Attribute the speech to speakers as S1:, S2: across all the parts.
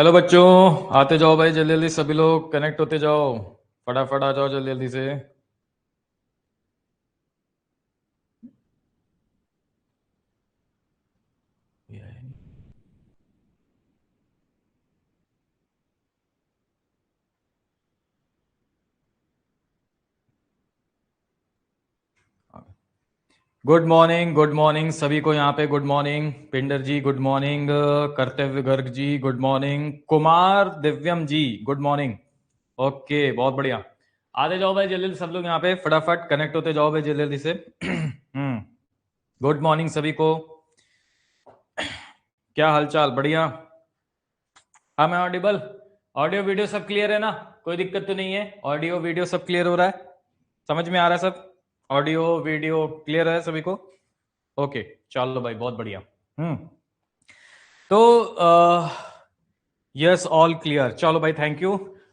S1: Hello बच्चों, आते जाओ भाई, जल्दी जल्दी सभी लोग कनेक्ट होते जाओ। फटाफट आ जाओ जल्दी जल्दी से। गुड मॉर्निंग सभी को यहाँ पे। गुड मॉर्निंग पिंडर जी, गुड मॉर्निंग कर्तव्य गर्ग जी, गुड मॉर्निंग कुमार दिव्यम जी, गुड मॉर्निंग। ओके, बहुत बढ़िया। आते जाओ भाई जल्दी जल्दी सब लोग यहाँ पे, फटाफट कनेक्ट होते जाओ भाई जल्दी जल्दी से। गुड मॉर्निंग सभी को। क्या हालचाल? बढ़िया। हाँ, मैं ऑडिबल? ऑडियो वीडियो सब क्लियर है ना? कोई दिक्कत तो नहीं है? ऑडियो वीडियो सब क्लियर हो रहा है? समझ में आ रहा है सब? ऑडियो वीडियो क्लियर है सभी को? ओके, चलो भाई, बहुत बढ़िया। तो यस, ऑल क्लियर। चलो भाई, थैंक यू।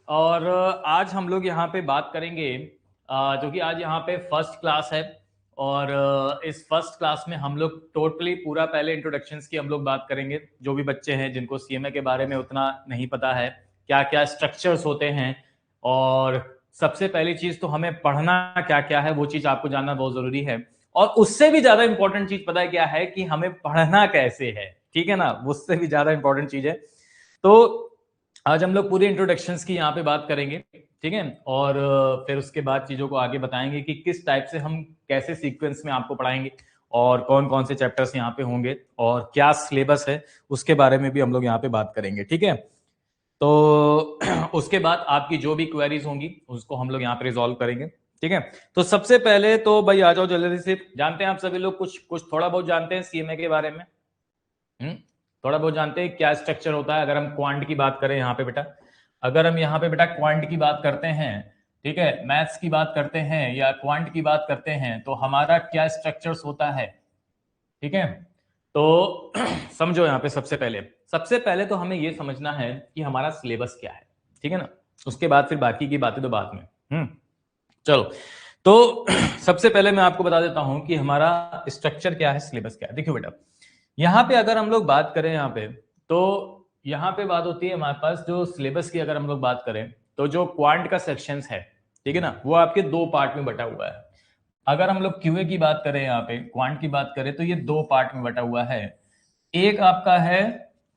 S1: और आज हम लोग यहाँ पे बात करेंगे, जो कि आज यहाँ पे फर्स्ट क्लास है। और इस फर्स्ट क्लास में हम लोग टोटली पूरा पहले इंट्रोडक्शंस की हम लोग बात करेंगे। जो भी बच्चे हैं जिनको सीएमए के बारे में उतना नहीं पता है, क्या क्या स्ट्रक्चर्स होते हैं, और सबसे पहली चीज तो हमें पढ़ना क्या क्या है, वो चीज आपको जानना बहुत जरूरी है। और उससे भी ज्यादा इंपॉर्टेंट चीज पता है क्या है? कि हमें पढ़ना कैसे है। ठीक है ना? उससे भी ज्यादा इंपॉर्टेंट चीज है। तो आज हम लोग पूरी इंट्रोडक्शंस की यहाँ पे बात करेंगे, ठीक है। और फिर उसके बाद चीजों को आगे बताएंगे कि किस टाइप से हम कैसे सीक्वेंस में आपको पढ़ाएंगे, और कौन कौन से चैप्टर्स यहाँ पे होंगे, और क्या सिलेबस है, उसके बारे में भी हम लोग यहाँ पे बात करेंगे, ठीक है। तो उसके बाद आपकी जो भी क्वेरीज होंगी उसको हम लोग यहाँ पे रिजॉल्व करेंगे, ठीक है। तो सबसे पहले तो भाई आ जाओ जल्दी से। जानते हैं आप सभी लोग, कुछ कुछ थोड़ा बहुत जानते हैं सीएमए के बारे में? थोड़ा बहुत जानते हैं क्या स्ट्रक्चर होता है? अगर हम क्वांट की बात करें यहाँ पे बेटा, अगर हम यहाँ पे बेटा क्वांट की बात करते हैं, ठीक है, मैथ्स की बात करते हैं या क्वांट की बात करते हैं, तो हमारा क्या स्ट्रक्चर्स होता है, ठीक है। तो समझो यहाँ पे, सबसे पहले तो हमें ये समझना है कि हमारा सिलेबस क्या है, ठीक है ना। उसके बाद फिर बाकी की बातें तो बाद में। चलो, तो सबसे पहले मैं आपको बता देता हूं कि हमारा स्ट्रक्चर क्या है, सिलेबस क्या है। देखियो बेटा, यहाँ पे अगर हम लोग बात करें यहाँ पे, तो यहाँ पे बात होती है हमारे पास जो सिलेबस की अगर हम लोग बात करें, तो जो क्वांट का सेक्शंस है, ठीक है ना, वो आपके दो पार्ट में बटा हुआ है। अगर हम लोग क्यूए की बात करें, यहाँ पे क्वांट की बात करें, तो ये दो पार्ट में बटा हुआ है। एक आपका है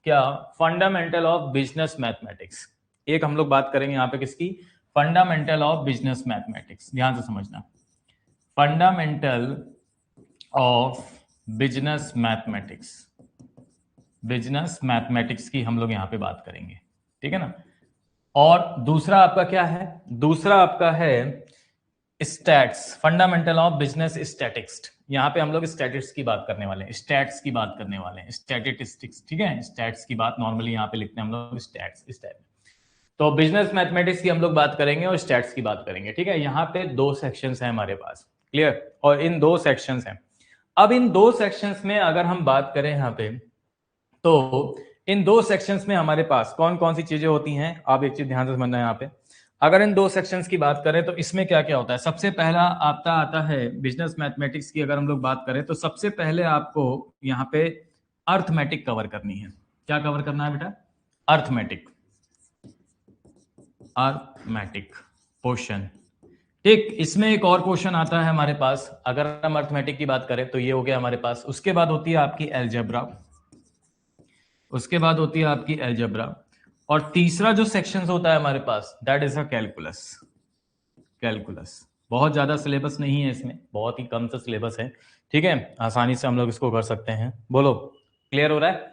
S1: क्या? Fundamental of business mathematics. एक हम लोग बात करेंगे यहाँ पे किसकी? Fundamental of business mathematics. ध्यान से समझना, fundamental of business mathematics. Business mathematics की हम लोग यहाँ पे बात करेंगे, ठीक है ना। और दूसरा आपका क्या है? दूसरा आपका है stats, fundamental of business statics. यहाँ पे हम लोग स्टैटिक्स की बात करने वाले हैं, स्टैट्स की बात करने वाले हैं, स्टैटिस्टिक्स, ठीक है। स्टैट्स की बात नॉर्मली यहाँ पे लिखते हैं हम लोग स्टैट्स, स्टैट। तो बिजनेस मैथमेटिक्स की हम लोग बात करेंगे और स्टैट्स की बात करेंगे, ठीक है। यहाँ पे दो सेक्शंस हैं हमारे पास, क्लियर। और इन दो सेक्शंस हैं। अब इन दो सेक्शंस में अगर हम बात करें यहाँ पे, तो इन दो सेक्शंस में हमारे पास कौन कौन सी चीजें होती हैं, आप एक चीज ध्यान से समझना है यहाँ पे। अगर इन दो सेक्शंस की बात करें तो इसमें क्या क्या होता है? सबसे पहला आपका आता है बिजनेस मैथमेटिक्स की। अगर हम लोग बात करें तो सबसे पहले आपको यहाँ पे अर्थमेटिक कवर करनी है। क्या कवर करना है बेटा? Arithmetic, arithmetic portion. ठीक, इसमें एक और क्वेश्चन आता है हमारे पास। अगर हम अर्थमेटिक की बात करें तो ये हो गया हमारे पास। उसके बाद होती है आपकी एलजेब्रा, उसके बाद होती है आपकी एलजेब्रा, और तीसरा जो सेक्शन होता है हमारे पास, that is a calculus. Calculus बहुत ज्यादा सिलेबस नहीं है इसमें, बहुत ही कम सा सिलेबस है, ठीक है। आसानी से हम लोग इसको कर सकते हैं। बोलो, क्लियर हो रहा है?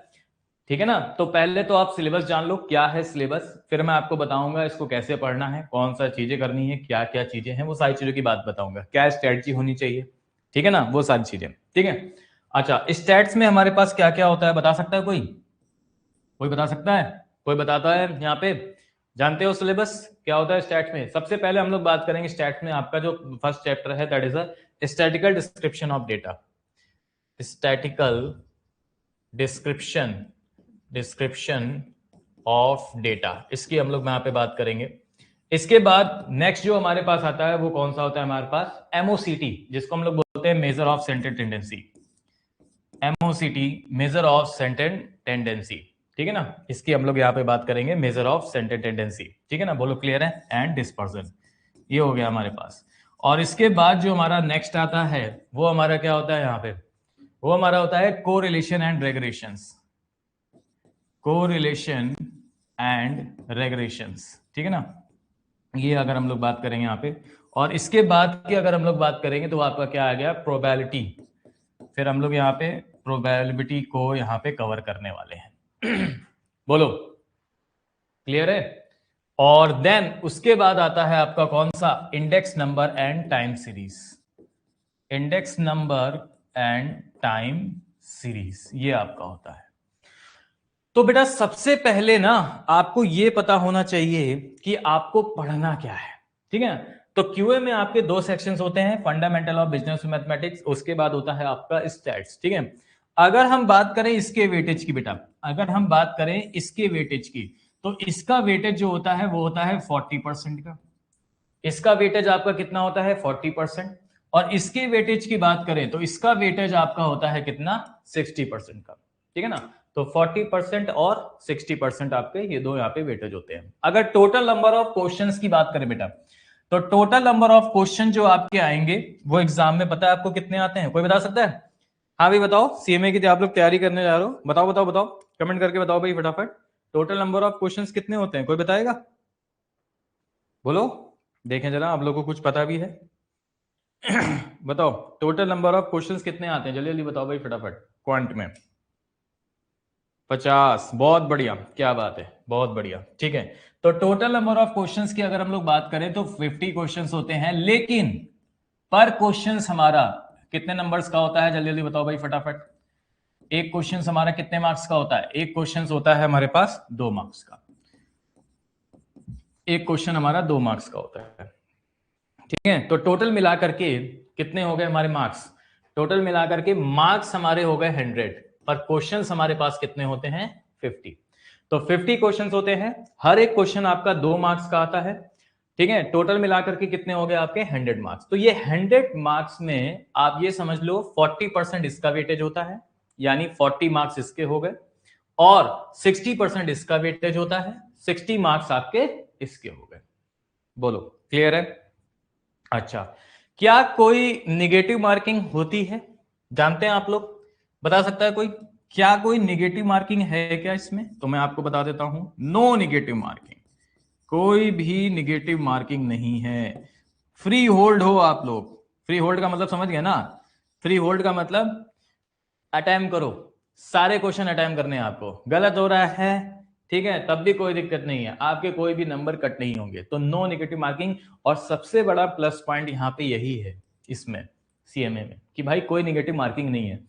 S1: ठीक है ना। तो पहले तो आप सिलेबस जान लो, क्या है सिलेबस, फिर मैं आपको बताऊंगा इसको कैसे पढ़ना है, कौन सा चीजें करनी है, क्या क्या चीजें हैं, वो सारी चीजों की बात बताऊंगा, क्या स्ट्रेटजी होनी चाहिए, ठीक है ना, वो सारी चीजें, ठीक है। अच्छा, स्टैट्स में हमारे पास क्या क्या होता है, बता सकता है कोई? कोई बता सकता है? कोई बताता है यहाँ पे? जानते हो सिलेबस क्या होता है स्टैट्स में? सबसे पहले हम लोग बात करेंगे स्टैट्स में, आपका जो फर्स्ट चैप्टर है that is a statistical description of data. Statistical description, description of data, इसकी हम लोग यहाँ पे बात करेंगे। इसके बाद नेक्स्ट जो हमारे पास आता है वो कौन सा होता है हमारे पास? एमओसीटी, जिसको हम लोग बोलते हैं measure of centre tendency. MOCT, measure of centre tendency. ठीक है ना। इसकी हम लोग यहाँ पे बात करेंगे, मेजर ऑफ सेंटर टेंडेंसी, ठीक है ना, बोलो क्लियर है, एंड डिस्पर्जन, ये हो गया हमारे पास। और इसके बाद जो हमारा नेक्स्ट आता है वो हमारा क्या होता है यहाँ पे, वो हमारा होता है कोरिलेशन एंड रेग्रेशंस, कोरिलेशन एंड रेग्रेशंस, ठीक है ना। ये अगर हम लोग बात करेंगे यहाँ पे, और इसके बाद की अगर हम लोग बात करेंगे तो आपका क्या आ गया, प्रोबेबिलिटी। फिर हम लोग यहाँ पे प्रोबेबिलिटी को यहाँ पे कवर करने वाले हैं बोलो क्लियर है। और देन उसके बाद आता है आपका कौन सा, index number and time series, index number and time series, ये आपका होता है। तो बेटा सबसे पहले ना आपको ये पता होना चाहिए कि आपको पढ़ना क्या है, ठीक है। तो क्यूए में आपके दो सेक्शंस होते हैं, फंडामेंटल ऑफ बिजनेस मैथमेटिक्स, उसके बाद होता है आपका स्टैट्स, ठीक है। अगर हम बात करें इसके वेटेज की बेटा, अगर हम बात करें इसके वेटेज की, तो इसका वेटेज जो होता है वो होता है 40% का, इसका वेटेज आपका कितना होता है 40%, और इसके वेटेज की बात करें तो इसका वेटेज आपका होता है कितना, 60% का, ठीक है ना। तो 40% और 60% आपके ये दो यहाँ पे वेटेज होते हैं। अगर टोटल नंबर ऑफ क्वेश्चंस की बात करें बेटा, तो टोटल नंबर ऑफ क्वेश्चन जो आपके आएंगे वो एग्जाम में पता है आपको कितने आते हैं, कोई बता सकता है? हाँ भाई बताओ, सीएमए की आप लोग तैयारी करने जा रहे हो, बताओ बताओ बताओ, कमेंट करके बताओ भाई फटाफट, टोटल नंबर ऑफ क्वेश्चंस कितने होते हैं, कोई बताएगा? बोलो, देखें जरा आप लोगों को कुछ पता भी है बताओ टोटल नंबर ऑफ क्वेश्चंस कितने आते हैं, जल्दी जल्दी बताओ भाई फटाफट। क्वांट में 50, बहुत बढ़िया, क्या बात है, बहुत बढ़िया, ठीक है। तो टोटल नंबर ऑफ क्वेश्चंस की अगर हम लोग बात करें तो 50 क्वेश्चंस होते हैं, लेकिन पर क्वेश्चंस हमारा कितने नंबर्स का होता है, जल्दी जल्दी बताओ भाई फटाफट। एक क्वेश्चन हमारा कितने मार्क्स का होता है, एक क्वेश्चन होता है हमारे पास 2 मार्क्स का, एक क्वेश्चन हमारा 2 मार्क्स का होता है, ठीक है। तो टोटल मिलाकर के कितने हो गए हमारे मार्क्स, टोटल मिलाकर के मार्क्स हमारे हो गए 100, पर क्वेश्चंस हमारे पास कितने होते हैं 50। तो 50 क्वेश्चंस होते हैं, हर एक क्वेश्चन आपका 2 मार्क्स का आता है, ठीक है। टोटल मिलाकर के कितने हो गए आपके 100 मार्क्स। तो ये 100 मार्क्स में आप ये समझ लो 40% इसका वेटेज होता है, यानी 40 मार्क्स इसके हो गए, और 60% इसका वेटेज होता है, 60 मार्क्स आपके इसके हो गए। बोलो क्लियर है। अच्छा, क्या कोई निगेटिव मार्किंग होती है, जानते हैं आप लोग, बता सकता है कोई, क्या कोई निगेटिव मार्किंग है क्या इसमें? तो मैं आपको बता देता हूं, नो निगेटिव मार्किंग, कोई भी निगेटिव मार्किंग नहीं है। फ्री होल्ड हो आप लोग, फ्री होल्ड का मतलब समझ गए ना, फ्री होल्ड का मतलब अटेम्प्ट करो, सारे क्वेश्चन अटेम्प्ट करने हैं आपको, गलत हो रहा है ठीक है तब भी कोई दिक्कत नहीं है, आपके कोई भी नंबर कट नहीं होंगे। तो नो नेगेटिव मार्किंग, और सबसे बड़ा प्लस पॉइंट यहाँ पे यही है इसमें सीएमए में, कि भाई कोई नेगेटिव मार्किंग नहीं है,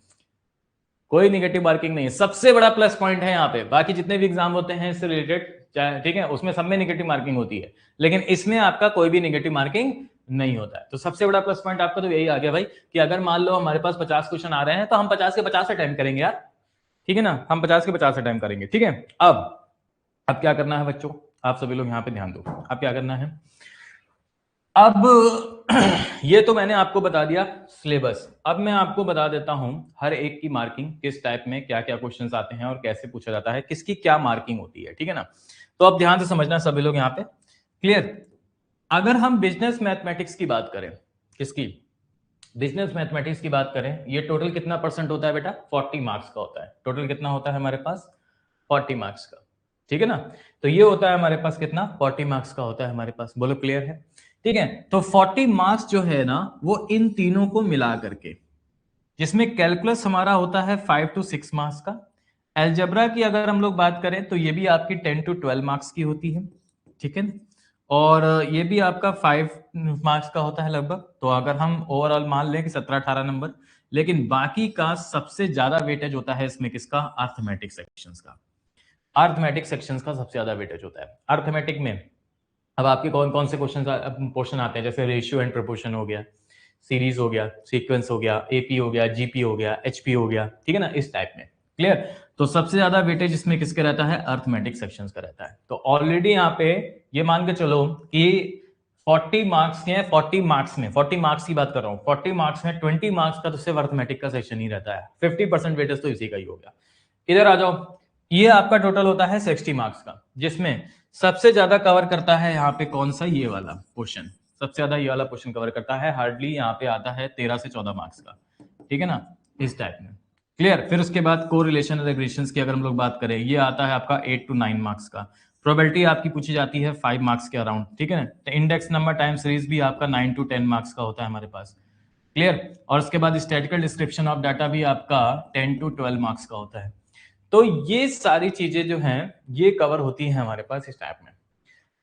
S1: कोई नेगेटिव मार्किंग नहीं है, सबसे बड़ा प्लस पॉइंट है यहाँ पे। बाकी जितने भी एग्जाम होते हैं इससे रिलेटेड ठीक है, उसमें सब में नेगेटिव मार्किंग होती है, लेकिन इसमें आपका कोई भी नेगेटिव मार्किंग नहीं होता है। तो सबसे बड़ा प्लस पॉइंट आपका तो यही आ गया भाई, कि अगर मान लो हमारे पास 50 क्वेश्चन आ रहे हैं तो हम 50 के 50 अटेम्प्ट करेंगे यार, ठीक है ना, हम 50 के 50 अटेम्प्ट करेंगे, ठीक है। अब क्या करना है बच्चों, आप सभी लोग यहाँ पे ध्यान दो, अब क्या करना है, अब ये तो मैंने आपको बता दिया सिलेबस, अब मैं आपको बता देता हूं हर एक की मार्किंग, किस टाइप में क्या क्या क्वेश्चंस आते हैं और कैसे पूछा जाता है, किसकी क्या मार्किंग होती है, ठीक है ना। तो अब ध्यान से समझना सभी लोग यहाँ पे, क्लियर। अगर हम बिजनेस मैथमेटिक्स की बात करें, किसकी, बिजनेस मैथमेटिक्स की बात करें, ये टोटल कितना परसेंट होता है बेटा, 40 मार्क्स का होता है, टोटल कितना होता है हमारे पास 40 मार्क्स का, ठीक है ना। तो ये होता है हमारे पास कितना, 40 मार्क्स का होता है हमारे पास, बोलो क्लियर है, ठीक है। तो 40 मार्क्स जो है ना वो इन तीनों को मिला करके, जिसमें कैलकुलस हमारा होता है 5 to 6 मार्क्स का, एल्जेब्रा की अगर हम लोग बात करें तो ये भी आपकी 10 to 12 मार्क्स की होती है, ठीक है, और ये भी आपका 5 मार्क्स का होता है लगभग। तो अगर हम ओवरऑल मान लें कि 17-18 नंबर, लेकिन बाकी का सबसे ज्यादा वेटेज होता है इसमें किसका, अर्थमेटिक सेक्शंस का, अर्थमेटिक सेक्शंस का सबसे ज्यादा वेटेज होता है। अर्थमेटिक में अब आपके कौन कौन से क्वेश्चन आते हैं, जैसे रेशियो एंड प्रोपोर्शन हो गया, सीरीज हो गया, सीक्वेंस हो गया, एपी हो गया, जीपी हो गया, एचपी हो गया, ठीक है ना, इस टाइप में, क्लियर। तो सबसे ज्यादा वेटेज इसमें किसका रहता है, अर्थमेटिक सेक्शंस का रहता है। तो ऑलरेडी यहाँ पे ये मान के चलो कि 40 मार्क्स के हैं, 40 मार्क्स में, 40 मार्क्स की बात कर रहा हूँ, 40 मार्क्स में 20 मार्क्स का तो सिर्फ अर्थमेटिक का सेक्शन ही रहता है, 50% वेटेज तो इसी का ही हो गया। इधर आ जाओ, ये आपका टोटल होता है 60 मार्क्स का, जिसमें सबसे ज्यादा कवर करता है यहाँ पे कौन सा, ये वाला पोर्शन सबसे ज्यादा ये वाला पोर्शन कवर करता है। हार्डली यहाँ पे आता है 13 से 14 मार्क्स का, ठीक है ना, इस टाइप में। क्लियर। फिर उसके बाद कोरिलेशन रिग्रेशंस की अगर हम लोग बात करें, ये आता है आपका 8 to 9 मार्क्स का। प्रोबेबिलिटी आपकी पूछी जाती है 5 मार्क्स के अराउंड, ठीक है ना। तो इंडेक्स नंबर टाइम सीरीज भी आपका 9 to 10 मार्क्स का होता है हमारे पास। क्लियर। और उसके बाद स्टैटिकल डिस्क्रिप्शन ऑफ डाटा भी आपका 10 to 12 मार्क्स का होता है। तो ये सारी चीजें जो हैं ये कवर होती हैं हमारे पास इस टाइप में।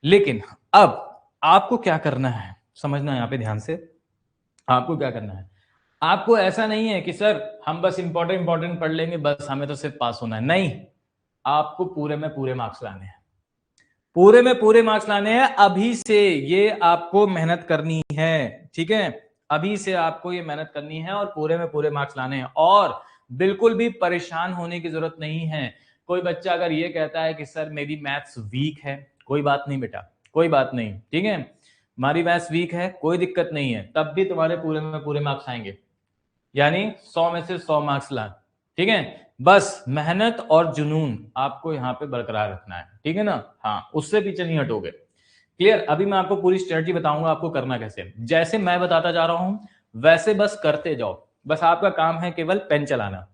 S1: लेकिन अब आपको क्या करना है, समझना यहाँ पे ध्यान से। आपको क्या करना है, आपको ऐसा नहीं है कि सर हम बस इंपॉर्टेंट पढ़ लेंगे, बस हमें तो सिर्फ पास होना है। नहीं, आपको पूरे में पूरे मार्क्स लाने हैं, पूरे में पूरे मार्क्स लाने हैं। अभी से ये आपको मेहनत करनी है, ठीक है। अभी से आपको ये मेहनत करनी है और पूरे में पूरे मार्क्स लाने हैं। और बिल्कुल भी परेशान होने की जरूरत नहीं है। कोई बच्चा अगर ये कहता है कि सर मेरी मैथ्स वीक है, कोई बात नहीं बेटा, कोई बात नहीं, ठीक है। हमारी मैथ्स वीक है, कोई दिक्कत नहीं है, तब भी तुम्हारे पूरे में पूरे मार्क्स आएंगे, यानी 100 में से 100 मार्क्स ला, ठीक है। बस मेहनत और जुनून आपको यहाँ पे बरकरार रखना है, ठीक है ना। हाँ, उससे पीछे नहीं हटोगे। क्लियर। अभी मैं आपको पूरी स्ट्रेटजी बताऊंगा आपको करना कैसे, जैसे मैं बताता जा रहा हूं वैसे बस करते जाओ। बस आपका काम है केवल पेन चलाना।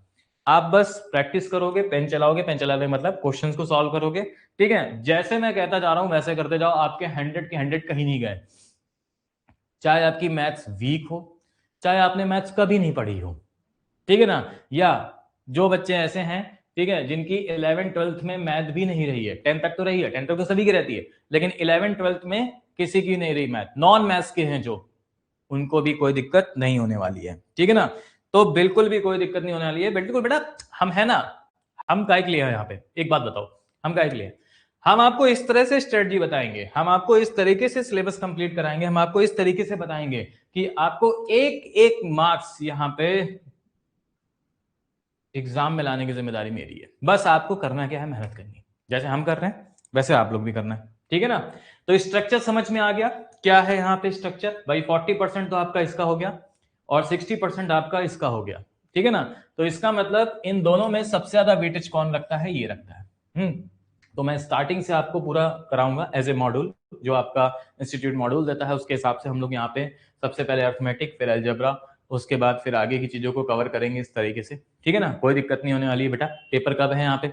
S1: आप बस प्रैक्टिस करोगे, पेन चलाओगे, पेन चलाने मतलब क्वेश्चंस को सॉल्व करोगे, ठीक है। जैसे मैं कहता जा रहा हूं वैसे करते जाओ, आपके 100 के 100 कहीं नहीं गए। चाहे आपकी मैथ्स वीक हो, चाहे आपने मैथ्स कभी नहीं पढ़ी हो, ठीक है ना। या जो बच्चे ऐसे हैं, ठीक है, जिनकी 11th-12th में मैथ भी नहीं रही है, 10th तक तो रही है, 10th तक तो सभी की रहती है, लेकिन 11th-12th में किसी की नहीं रही मैथ, नॉन मैथ्स के हैं जो, उनको भी कोई दिक्कत नहीं होने वाली है, ठीक है ना। तो बिल्कुल भी कोई दिक्कत नहीं होने वाली है। बिल्कुल बेटा, हम है ना, हम काय के लिए हैं यहाँ पे, एक बात बताओ, हम काय के लिए? हम आपको इस तरह से स्ट्रेटजी बताएंगे, हम आपको इस तरीके से सिलेबस कंप्लीट कराएंगे, हम आपको इस तरीके से बताएंगे कि आपको एक एक मार्क्स यहाँ पे एग्जाम में लाने की जिम्मेदारी मेरी है। बस आपको करना क्या है, मेहनत करनी है। जैसे हम कर रहे हैं वैसे आप लोग भी करना है, ठीक है ना। तो स्ट्रक्चर समझ में आ गया क्या है यहाँ पे स्ट्रक्चर भाई। 40% तो आपका इसका हो गया और 60% आपका इसका हो गया, ठीक है ना। तो इसका मतलब इन दोनों में सबसे ज्यादा वेटेज कौन रखता है, ये रखता है। तो मैं स्टार्टिंग से आपको पूरा कराऊंगा एज ए मॉड्यूल, जो आपका इंस्टीट्यूट मॉड्यूल देता है उसके हिसाब से हम लोग यहाँ पे सबसे पहले अर्थमेटिक, फिर अलजेब्रा, उसके बाद फिर आगे की चीजों को कवर करेंगे इस तरीके से, ठीक है ना। कोई दिक्कत नहीं होने वाली है बेटा। पेपर कब है यहाँ पे,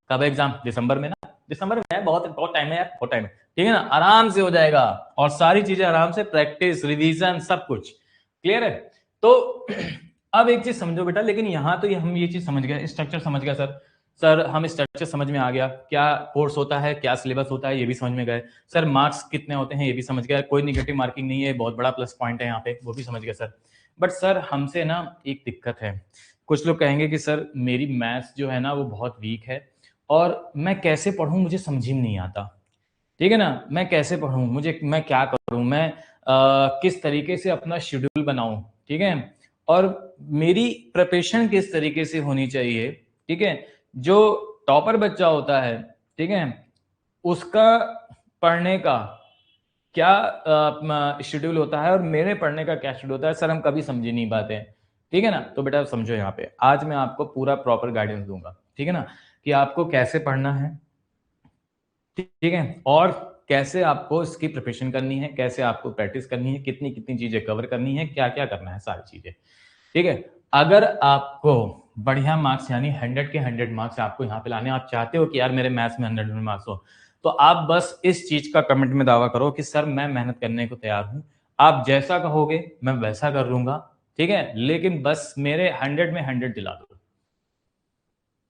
S1: कब है एग्जाम? दिसंबर में ना, दिसंबर में है, बहुत बहुत टाइम है यार, बहुत टाइम है, ठीक है ना। आराम से हो जाएगा और सारी चीजें आराम से, प्रैक्टिस, रिवीजन, सब कुछ क्लियर है। तो अब एक चीज समझो बेटा, लेकिन यहाँ तो हम ये चीज समझ गए, स्ट्रक्चर समझ गया सर। सर हम स्ट्रक्चर समझ में आ गया, क्या कोर्स होता है, क्या सिलेबस होता है, ये भी समझ में गए सर। मार्क्स कितने होते हैं ये भी समझ गया, कोई निगेटिव मार्किंग नहीं है, बहुत बड़ा प्लस पॉइंट है यहाँ पे, वो भी समझ गया सर। बट सर हमसे ना एक दिक्कत है, कुछ लोग कहेंगे कि सर मेरी मैथ्स जो है ना वो बहुत वीक है और मैं कैसे पढ़ूं, मुझे समझ ही नहीं आता, ठीक है ना। मैं कैसे पढ़ूं, मुझे, मैं क्या करूं, मैं किस तरीके से अपना शेड्यूल बनाऊं, ठीक है। और मेरी प्रिपरेशन किस तरीके से होनी चाहिए, ठीक है। जो टॉपर बच्चा होता है, ठीक है, उसका पढ़ने का क्या शेड्यूल होता है और मेरे पढ़ने का क्या शेड्यूल होता है, सर हम कभी समझ ही नहीं पाते हैं, ठीक है ना। तो बेटा समझो, यहाँ पे आज मैं आपको पूरा प्रॉपर गाइडेंस दूंगा, ठीक है ना, कि आपको कैसे पढ़ना है, ठीक है, और कैसे आपको इसकी प्रिपरेशन करनी है, कैसे आपको प्रैक्टिस करनी है, कितनी कितनी चीजें कवर करनी है, क्या क्या करना है, सारी चीजें, ठीक है। अगर आपको बढ़िया मार्क्स यानी 100 के 100 मार्क्स आपको यहाँ पे लाने, आप चाहते हो कि यार मेरे मैथ्स में 100 मार्क्स हो, तो आप बस इस चीज का कमेंट में दावा करो कि सर मैं मेहनत करने को तैयार हूं, आप जैसा कहोगे मैं वैसा कर लूंगा, ठीक है। लेकिन बस मेरे 100 में 100 दिला दो,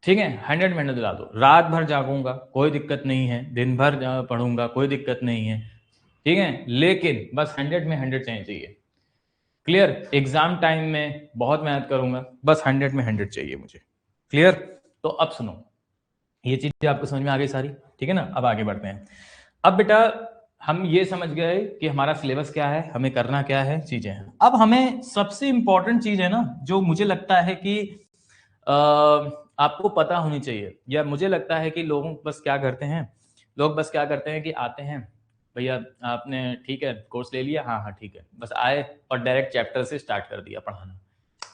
S1: ठीक है। 100 में 100 दिला दो, रात भर जागूंगा कोई दिक्कत नहीं है, दिन भर पढ़ूंगा कोई दिक्कत नहीं है, ठीक है। लेकिन बस 100 में 100 चाहिए। क्लियर। एग्जाम टाइम में बहुत मेहनत करूंगा, बस 100 में 100 चाहिए मुझे। क्लियर। तो अब सुनो, ये चीजें आपको समझ में आ गई सारी, ठीक है ना। अब आगे बढ़ते हैं। अब बेटा हम ये समझ गए कि हमारा सिलेबस क्या है, हमें करना क्या है, चीजें हैं। अब हमें सबसे इंपॉर्टेंट चीज है ना, जो मुझे लगता है कि आपको पता होनी चाहिए, या मुझे लगता है कि लोग बस क्या करते हैं, लोग बस क्या करते हैं कि आते हैं, भैया आपने ठीक है कोर्स ले लिया, हाँ हाँ ठीक है, बस आए और डायरेक्ट चैप्टर से स्टार्ट कर दिया पढ़ाना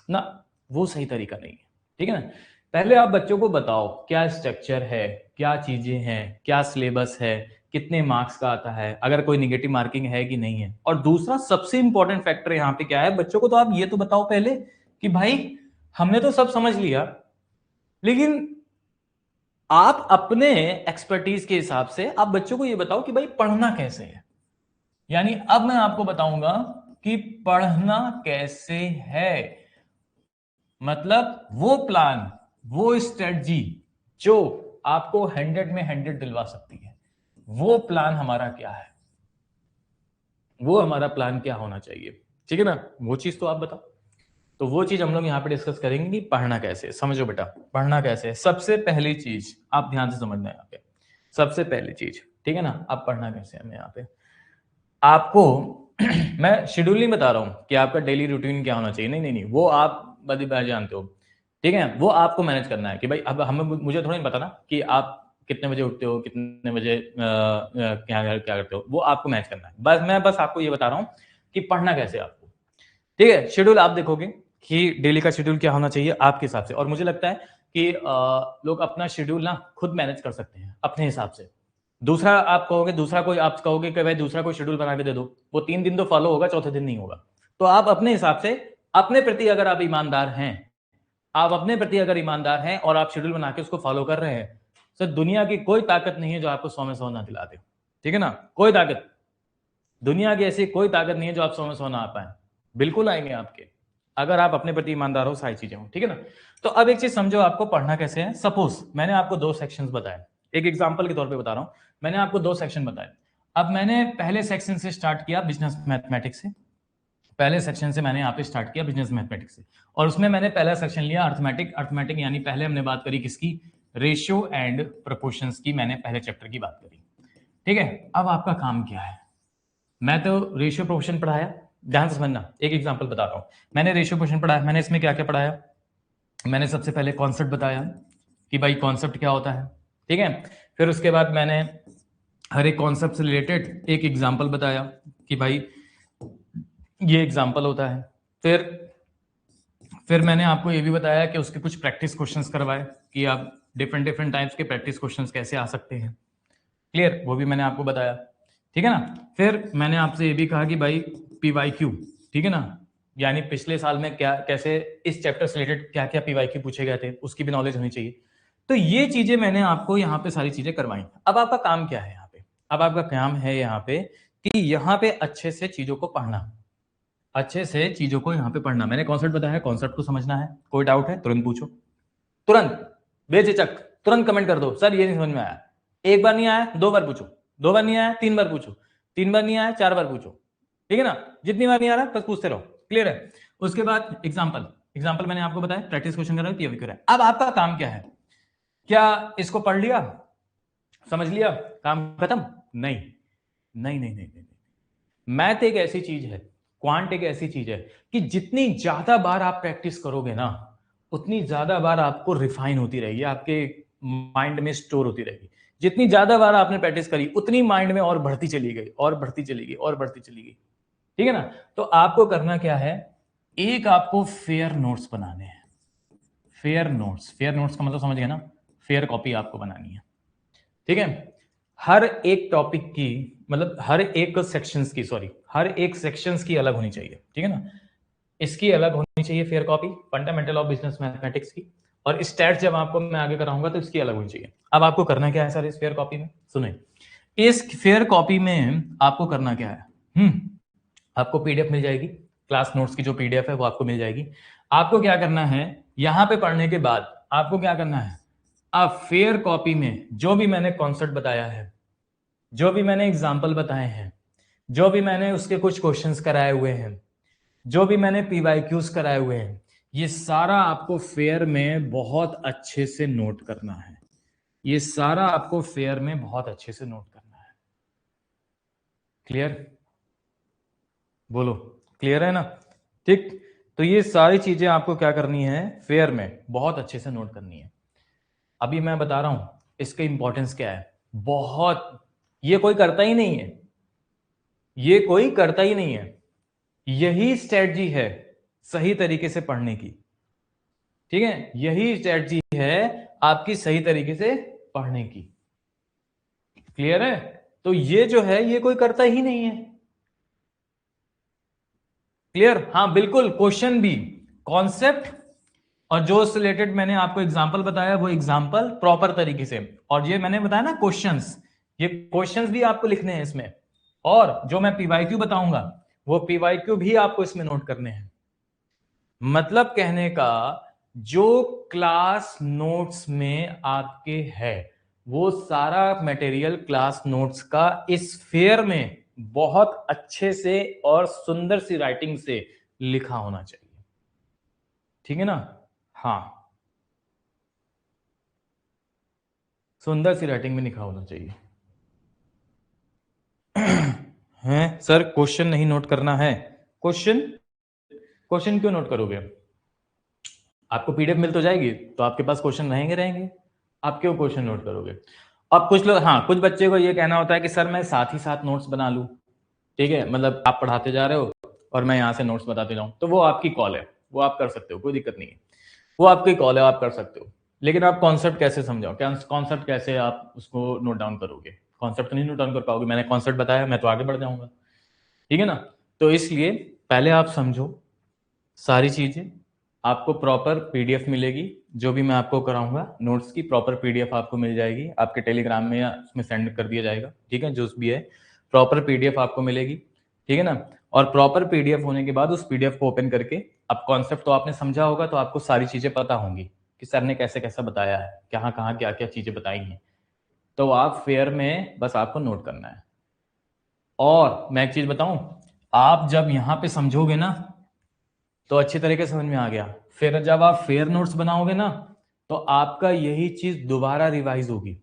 S1: ना, वो सही तरीका नहीं है, ठीक है ना। पहले आप बच्चों को बताओ क्या स्ट्रक्चर है, क्या चीजें हैं, क्या सिलेबस है, कितने मार्क्स का आता है, अगर कोई निगेटिव मार्किंग है कि नहीं है। और दूसरा सबसे इंपॉर्टेंट फैक्टर यहाँ पे क्या है, बच्चों को तो आप ये तो बताओ पहले कि भाई हमने तो सब समझ लिया, लेकिन आप अपने एक्सपर्टीज के हिसाब से आप बच्चों को ये बताओ कि भाई पढ़ना कैसे है। यानी अब मैं आपको बताऊंगा कि पढ़ना कैसे है, मतलब वो प्लान, वो स्ट्रेटजी जो आपको 100 में 100 दिलवा सकती है, वो प्लान हमारा क्या है, वो हमारा प्लान क्या होना चाहिए, ठीक है ना। वो चीज तो आप बताओ। तो वो चीज हम लोग यहाँ पे डिस्कस करेंगे कि पढ़ना कैसे है। समझो बेटा, पढ़ना कैसे है। सबसे पहली चीज आप ध्यान से समझना है यहाँ पे, सबसे पहली चीज, ठीक है ना। आप पढ़ना कैसे है, मैं यहाँ पे आपको मैं शेड्यूल नहीं बता रहा हूँ कि आपका डेली रूटीन क्या होना चाहिए, नहीं नहीं नहीं, वो आप बड़ी बार जानते हो, ठीक है। वो आपको मैनेज करना है कि भाई अब हमें, मुझे थोड़ा नहीं पता ना कि आप कितने बजे उठते हो, कितने बजे क्या करते हो, वो आपको मैनेज करना है। बस मैं बस आपको ये बता रहा हूँ कि पढ़ना कैसे है आपको, ठीक है। शेड्यूल आप देखोगे कि डेली का शेड्यूल क्या होना चाहिए आपके हिसाब से, और मुझे लगता है कि लोग अपना शेड्यूल ना खुद मैनेज कर सकते हैं अपने हिसाब से। दूसरा आप कहोगे, दूसरा कोई आप कहोगे कि भाई दूसरा कोई शेड्यूल बना के दे दो, वो 3 दिन तो फॉलो होगा, चौथे दिन नहीं होगा। तो आप अपने हिसाब से, अपने प्रति अगर आप ईमानदार हैं, आप अपने प्रति अगर ईमानदार हैं और आप शेड्यूल बना के उसको फॉलो कर रहे हैं, तो दुनिया की कोई ताकत नहीं है जो आपको 100 में 100 ना दिला दे, ठीक है ना। कोई ताकत, दुनिया की ऐसी कोई ताकत नहीं है जो आप 100 में 100 ना आ पाए, बिल्कुल आएंगे आपके, अगर आप अपने प्रति ईमानदार हो, सारी चीजें हो, ठीक है ना। तो अब एक चीज समझो, आपको पढ़ना कैसे है। सपोज मैंने आपको 2 सेक्शंस बताए, एक एग्जांपल के तौर पे बता रहा हूं, मैंने आपको 2 सेक्शन बताए। अब मैंने पहले सेक्शन से स्टार्ट किया बिजनेस मैथमेटिक्स से, पहले सेक्शन से मैंने यहाँ पे स्टार्ट किया बिजनेस मैथमेटिक्स से, और उसमें मैंने पहला सेक्शन लिया अर्थमेटिक। अर्थमेटिक यानी पहले हमने बात करी किसकी, रेशियो एंड प्रोपोर्शंस की, मैंने पहले चैप्टर की बात करी, ठीक है। अब आपका काम क्या है, मैं तो रेशियो प्रोपोर्शन पढ़ाया, ध्यान से समझना, एक एग्जांपल बता रहा हूं। मैंने रेशियो प्रोपोर्शन पढ़ाया, मैंने इसमें क्या क्या पढ़ाया, मैंने सबसे पहले कॉन्सेप्ट बताया कि भाई कॉन्सेप्ट क्या होता है, ठीक है। फिर उसके बाद मैंने हर एक कॉन्सेप्ट से रिलेटेड एक एग्जांपल बताया कि भाई ये एग्जांपल होता है। फिर मैंने आपको ये भी बताया कि उसके कुछ प्रैक्टिस क्वेश्चंस करवाए कि आप डिफरेंट डिफरेंट टाइप्स के प्रैक्टिस क्वेश्चंस कैसे आ सकते हैं, क्लियर, वो भी मैंने आपको बताया, ठीक है ना। फिर मैंने आपसे ये भी कहा कि भाई PYQ, ठीक है ना, यानी पिछले साल में क्या कैसे इस चैप्टर से रिलेटेड क्या क्या PYQ पूछे गए थे, उसकी भी नॉलेज होनी चाहिए। तो ये चीजें मैंने आपको यहाँ पे सारी चीजें करवाई। अब आपका काम क्या है यहाँ पे, अब आपका काम है यहाँ पे कि यहाँ पे अच्छे से चीजों को पढ़ना, अच्छे से चीजों को यहाँ पे पढ़ना। मैंने कॉन्सेप्ट बताया, कॉन्सेप्ट को समझना है, कोई डाउट है तुरंत पूछो, तुरंत बेझिझक तुरंत कमेंट कर दो, सर ये नहीं समझ में आया। एक बार नहीं आया 2 बार पूछो, 2 बार नहीं आया 3 बार पूछो, 3 बार नहीं आया 4 बार पूछो, ठीक है ना। जितनी बार नहीं आ रहा बस पूछते रहो, क्लियर है। उसके बाद एग्जाम्पल, एग्जाम्पल मैंने आपको बताया, प्रैक्टिस क्वेश्चन कर रहा है। अब आपका काम क्या है, क्या इसको पढ़ लिया, समझ लिया, काम खत्म? नहीं नहीं नहीं नहीं नहीं, मैथ एक ऐसी चीज है, क्वांट एक ऐसी चीज है कि जितनी ज्यादा बार आप प्रैक्टिस करोगे ना, उतनी ज्यादा बार आपको रिफाइन होती रहेगी, आपके माइंड में स्टोर होती रहेगी। जितनी ज्यादा बार आपने प्रैक्टिस करी, उतनी माइंड में और बढ़ती चली गई, और बढ़ती चली गई, और बढ़ती चली गई, ठीक है ना। तो आपको करना क्या है, एक आपको फेयर नोट्स बनाने हैं। फेयर नोट्स, फेयर नोट्स का मतलब समझ गए ना, फेयर कॉपी आपको बनानी है, ठीक है। हर एक टॉपिक की, मतलब हर एक सेक्शंस की, सॉरी, हर एक सेक्शंस की अलग होनी चाहिए, ठीक है ना। इसकी अलग होनी चाहिए fair copy, fundamental of business mathematics की। और स्टैट्स जब आपको मैं आगे कराऊंगा तो इसकी अलग होनी चाहिए। अब आपको करना क्या है सर इस फेयर कॉपी में, सुने, इस फेयर कॉपी में आपको करना क्या है, आपको पीडीएफ मिल जाएगी, क्लास नोट्स की जो पीडीएफ है वो आपको मिल जाएगी। आपको क्या करना है, यहां पे पढ़ने के बाद आपको क्या करना है, आप फेयर कॉपी में जो भी मैंने कॉन्सेप्ट बताया है, जो भी मैंने एग्जाम्पल बताए हैं, जो भी मैंने उसके कुछ क्वेश्चंस कराए हुए हैं, जो भी मैंने PYQs कराए हुए हैं, ये सारा आपको फेयर में बहुत अच्छे से नोट करना है। ये सारा आपको फेयर में बहुत अच्छे से नोट करना है, क्लियर, बोलो क्लियर है ना, ठीक। तो ये सारी चीजें आपको क्या करनी है, फेयर में बहुत अच्छे से नोट करनी है। अभी मैं बता रहा हूं इसका इंपॉर्टेंस क्या है, बहुत, ये कोई करता ही नहीं है, ये कोई करता ही नहीं है, यही स्ट्रेटजी है सही तरीके से पढ़ने की, ठीक है, यही स्ट्रेटजी है आपकी सही तरीके से पढ़ने की। क्लियर है? तो ये जो है ये कोई करता ही नहीं है। क्लियर? हाँ बिल्कुल, क्वेश्चन भी, कॉन्सेप्ट और जो उससे रिलेटेड मैंने आपको एग्जांपल बताया वो एग्जांपल प्रॉपर तरीके से, और ये मैंने बताया ना क्वेश्चंस, ये क्वेश्चंस भी आपको लिखने हैं इसमें, और जो मैं पीवाईक्यू बताऊंगा वो पीवाईक्यू भी आपको इसमें नोट करने हैं। मतलब कहने का जो क्लास नोट्स में आपके है वो सारा मटेरियल क्लास नोट्स का इस फेयर में बहुत अच्छे से और सुंदर सी राइटिंग से लिखा होना चाहिए। ठीक है ना? हाँ, सुंदर सी राइटिंग में लिखा होना चाहिए। हैं सर, क्वेश्चन नहीं नोट करना है? क्वेश्चन क्वेश्चन क्यों नोट करोगे? आपको पीडीएफ मिल तो जाएगी, तो आपके पास क्वेश्चन रहेंगे। आप क्यों क्वेश्चन नोट करोगे? अब कुछ लोग, हाँ कुछ बच्चे को ये कहना होता है कि सर मैं साथ ही साथ नोट्स बना लूं। ठीक है, मतलब आप पढ़ाते जा रहे हो और मैं यहाँ से नोट्स बताते जाऊं, तो वो आपकी कॉल है, वो आप कर सकते हो, कोई दिक्कत नहीं है, वो आपकी कॉल है, आप कर सकते हो। लेकिन आप कॉन्सेप्ट कैसे समझाओ, क्या कॉन्सेप्ट कैसे आप उसको नोट डाउन करोगे? कॉन्सेप्ट तो नहीं नोट डाउन कर पाओगे। मैंने कॉन्सेप्ट बताया, मैं तो आगे बढ़ जाऊंगा। ठीक है ना? तो इसलिए पहले आप समझो सारी चीजें, आपको प्रॉपर पीडीएफ मिलेगी, जो भी मैं आपको कराऊंगा नोट्स की प्रॉपर पीडीएफ आपको मिल जाएगी आपके टेलीग्राम में या उसमें सेंड कर दिया जाएगा। ठीक है, जो भी है प्रॉपर पीडीएफ आपको मिलेगी। ठीक है ना? और प्रॉपर पीडीएफ होने के बाद उस पीडीएफ को ओपन करके, अब कॉन्सेप्ट तो आपने समझा होगा तो आपको सारी चीजें पता होंगी कि सर ने कैसे कैसा बताया है, कहाँ कहाँ क्या क्या चीजें बताई हैं, तो आप फेयर में बस आपको नोट करना है। और मैं एक चीज बताऊं, आप जब यहां पे समझोगे ना तो अच्छी तरीके से समझ में आ गया, फिर जब आप फेयर नोट्स बनाओगे ना तो आपका यही चीज दोबारा रिवाइज होगी।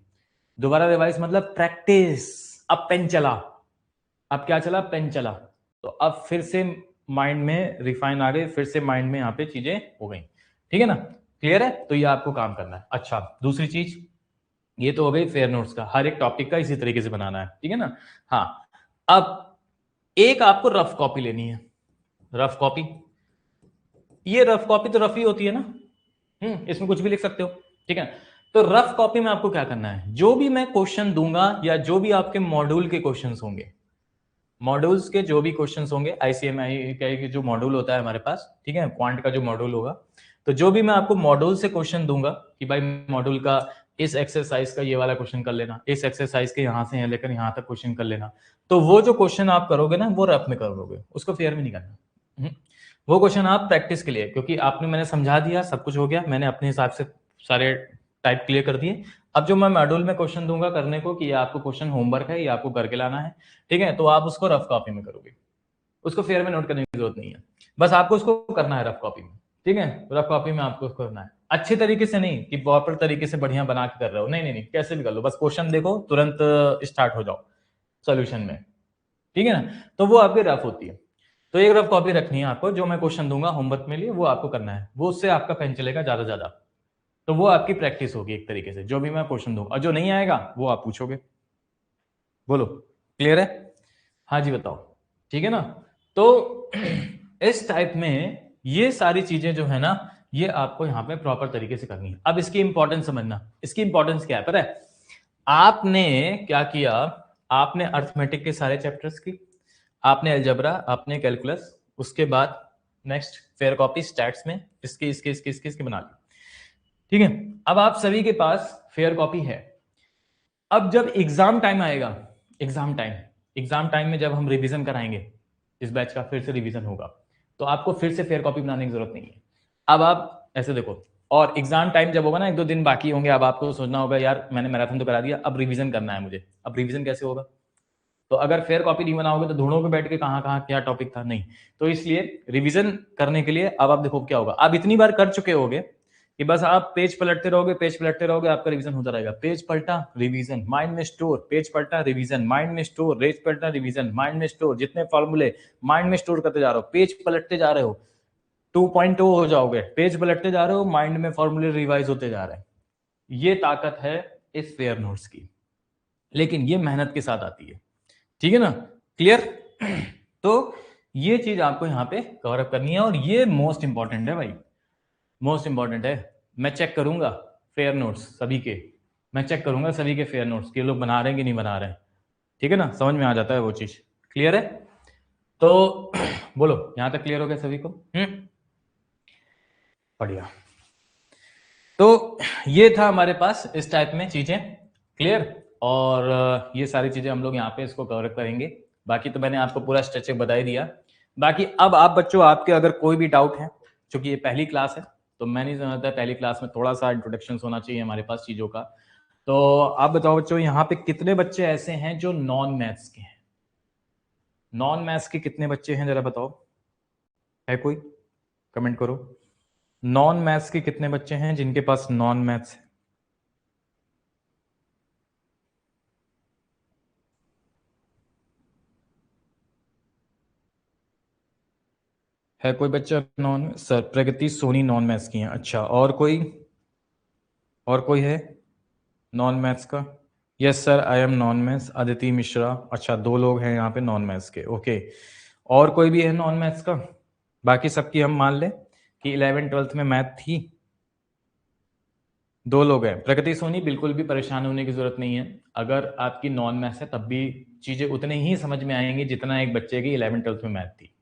S1: दोबारा रिवाइज मतलब प्रैक्टिस। अब पेन चला, अब क्या चला? पेन चला, तो अब फिर से माइंड में रिफाइन आ गए, फिर से माइंड में यहाँ पे चीजें हो गई। ठीक है ना? क्लियर है? तो ये आपको काम करना है। अच्छा, दूसरी चीज, ये तो हो गई फेयर नोट्स का, हर एक टॉपिक का इसी तरीके से बनाना है। ठीक है ना? हाँ, अब एक आपको रफ कॉपी लेनी है। रफ कॉपी, ये रफ कॉपी तो रफ ही होती है ना, इसमें कुछ भी लिख सकते हो। ठीक है, तो रफ कॉपी में आपको क्या करना है, जो भी मैं क्वेश्चन दूंगा या जो भी आपके मॉड्यूल के क्वेश्चंस होंगे, मॉड्यूल्स के जो भी क्वेश्चंस होंगे, आईसीएमआई का जो मॉड्यूल होता है हमारे पास, ठीक है, क्वांट का जो मॉड्यूल होगा, तो जो भी मैं आपको मॉड्यूल से क्वेश्चन दूंगा कि भाई मॉड्यूल का इस एक्सरसाइज का ये वाला क्वेश्चन कर लेना, इस एक्सरसाइज के यहां से लेकर यहां तक क्वेश्चन कर लेना, तो वो जो क्वेश्चन आप करोगे ना वो रफ में करोगे, उसको फेयर में नहीं करना। वो क्वेश्चन आप प्रैक्टिस के लिए, क्योंकि आपने, मैंने समझा दिया, सब कुछ हो गया, मैंने अपने हिसाब से सारे टाइप क्लियर कर दिए। अब जो मैं मॉड्यूल में क्वेश्चन दूंगा करने को कि ये आपको क्वेश्चन होमवर्क है, ये आपको करके लाना है, ठीक है, तो आप उसको रफ कॉपी में करोगे, उसको फेयर में नोट करने की जरूरत नहीं है, बस आपको उसको करना है रफ कॉपी में। ठीक है, रफ कॉपी में आपको उसको करना है, अच्छे तरीके से नहीं कि प्रॉपर तरीके से बढ़िया बना के कर रहे हो, नहीं नहीं नहीं, कैसे भी कर लो, बस क्वेश्चन देखो तुरंत स्टार्ट हो जाओ सोल्यूशन में। ठीक है ना? तो वो आपकी रफ होती है। तो एक रफ कॉपी रखनी है आपको, जो मैं क्वेश्चन दूंगा होमवर्क में लिए वो आपको करना है, वो उससे आपका पेन चलेगा ज्यादा ज्यादा, तो वो आपकी प्रैक्टिस होगी एक तरीके से, जो भी मैं क्वेश्चन दूंगा, और जो नहीं आएगा वो आप पूछोगे। बोलो, क्लियर है? हाँ जी बताओ। ठीक है ना? तो इस टाइप में ये सारी चीजें जो है ना, ये आपको यहां पे प्रॉपर तरीके से करनी है। अब इसकी इंपॉर्टेंस समझना, इसकी इंपॉर्टेंस क्या है पता है? आपने क्या किया, आपने अर्थमेटिक के सारे चैप्टर्स की, आपने अलजेब्रा, आपने कैलकुलस, उसके बाद नेक्स्ट फेयर कॉपी स्टैट्स में इसके बना ली। ठीक है, अब आप सभी के पास फेयर कॉपी है। अब जब एग्जाम टाइम आएगा, एग्जाम टाइम में जब हम रिवीजन कराएंगे, इस बैच का फिर से रिवीजन होगा, तो आपको फिर से फेयर कॉपी बनाने की जरूरत नहीं है। अब आप ऐसे देखो, और एग्जाम टाइम जब होगा ना, 1-2 दिन बाकी होंगे, अब आपको सोचना होगा यार मैंने मैराथन तो करा दिया, अब रिवीजन करना है मुझे, अब रिवीजन कैसे होगा? तो अगर फेयर कॉपी नहीं बनाओगे तो ढूंढोगे बैठ के कहाँ कहाँ क्या टॉपिक था, नहीं। तो इसलिए रिवीजन करने के लिए अब आप देखो क्या होगा, आप इतनी बार कर चुके होगे कि बस आप पेज पलटते रहोगे, पेज पलटते रहोगे, आपका रिवीजन होता रहेगा, पेज पलटा रिवीजन, माइंड में स्टोर, पेज पलटा रिवीजन, माइंड में स्टोर, पेज पलटा रिवीजन, माइंड में स्टोर, जितने फॉर्मूले माइंड में स्टोर करते जा रहे हो, पेज पलटते जा रहे हो, 2.0 हो जाओगे, पेज पलटते जा रहे हो, माइंड में फॉर्मूले रिवाइज होते जा रहे हैं। ये ताकत है इस फेयर नोट्स की, लेकिन ये मेहनत के साथ आती है। ठीक है ना? क्लियर? तो ये चीज आपको यहाँ पे कवर अप करनी है, और ये मोस्ट इंपॉर्टेंट है भाई, मोस्ट इंपॉर्टेंट है। मैं चेक करूंगा फेयर नोट्स सभी के, मैं चेक करूंगा सभी के फेयर नोट्स कि लोग बना रहे हैं कि नहीं बना रहे हैं। ठीक है ना, समझ में आ जाता है वो चीज। क्लियर है? तो बोलो, यहां तक क्लियर हो गया सभी को? बढ़िया। तो ये था हमारे पास इस टाइप में चीजें। क्लियर? और ये सारी चीजें हम लोग यहाँ पे इसको कवर करेंगे। बाकी तो मैंने आपको पूरा स्ट्रक्चर बता ही दिया। बाकी अब आप बच्चों, आपके अगर कोई भी डाउट है, क्योंकि ये पहली क्लास है तो मैं नहीं समझता पहली क्लास में थोड़ा सा इंट्रोडक्शन होना चाहिए हमारे पास चीजों का। तो आप बताओ बच्चों, यहाँ पे कितने बच्चे ऐसे हैं जो नॉन मैथ्स के हैं? नॉन मैथ्स के कितने बच्चे हैं जरा बताओ, है कोई? कमेंट करो। नॉन मैथ्स के कितने बच्चे हैं जिनके पास नॉन मैथ्स है? कोई बच्चा नॉन? सर प्रगति सोनी नॉन मैथ्स की हैं, अच्छा। और कोई? और कोई है नॉन मैथ्स का? Yes sir, I am non maths. Aditi Mishra, अच्छा 2 लोग हैं यहाँ पे नॉन मैथ्स के, ओके। और कोई भी है नॉन मैथ्स का? बाकी सबकी हम मान लें कि 11th 12th में मैथ थी। 2 लोग हैं। प्रगति सोनी, बिल्कुल भी परेशान होने की जरूरत नहीं है। अगर आपकी नॉन मैथ्स है तब भी चीजें उतने ही समझ में आएंगी जितना एक बच्चे की 11th 12th में मैथ थी,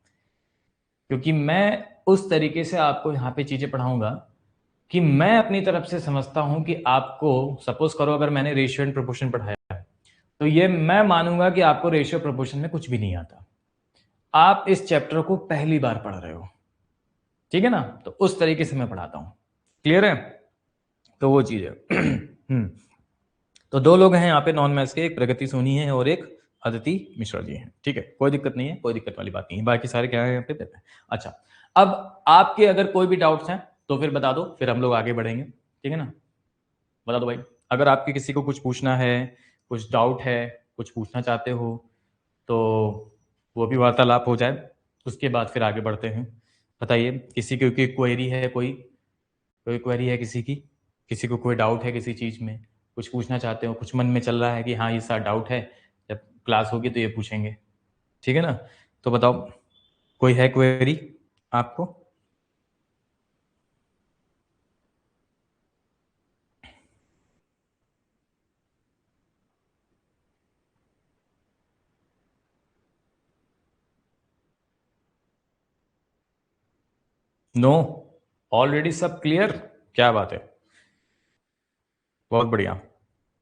S1: क्योंकि मैं उस तरीके से आपको यहाँ पे चीजें पढ़ाऊंगा कि मैं अपनी तरफ से समझता हूं कि आपको, सपोज करो अगर मैंने रेशियो एंड प्रोपोर्शन पढ़ाया है तो ये मैं मानूंगा कि आपको रेशियो प्रोपोर्शन में कुछ भी नहीं आता। आप इस चैप्टर को पहली बार पढ़ रहे हो, ठीक है ना? तो उस तरीके से मैं पढ़ाता हूं। क्लियर है? तो वो चीज है। तो 2 लोग हैं यहाँ पे नॉन मैथ्स के, एक प्रगति सोनी है और एक अदिति मिश्रा जी हैं। ठीक है, कोई दिक्कत नहीं है, कोई दिक्कत वाली बात नहीं है। बाकी सारे क्या है यहाँ पे देते हैं। अच्छा, अब आपके अगर कोई भी डाउट्स हैं तो फिर बता दो, फिर हम लोग आगे बढ़ेंगे। ठीक है ना? बता दो भाई, अगर आपके किसी को कुछ पूछना है, कुछ डाउट है, कुछ पूछना चाहते हो तो वो भी वार्तालाप हो जाए, उसके बाद फिर आगे बढ़ते हैं। बताइए, किसी की कोई क्वेरी है? कोई कोई क्वेरी है किसी की? किसी को कोई डाउट है किसी चीज़ में, कुछ पूछना चाहते हो, कुछ मन में चल रहा है कि हाँ ये सारा डाउट है, जब क्लास होगी तो ये पूछेंगे। ठीक है ना? तो बताओ, कोई है क्वेरी आपको? नो? ऑलरेडी सब क्लियर? क्या बात है, बहुत बढ़िया।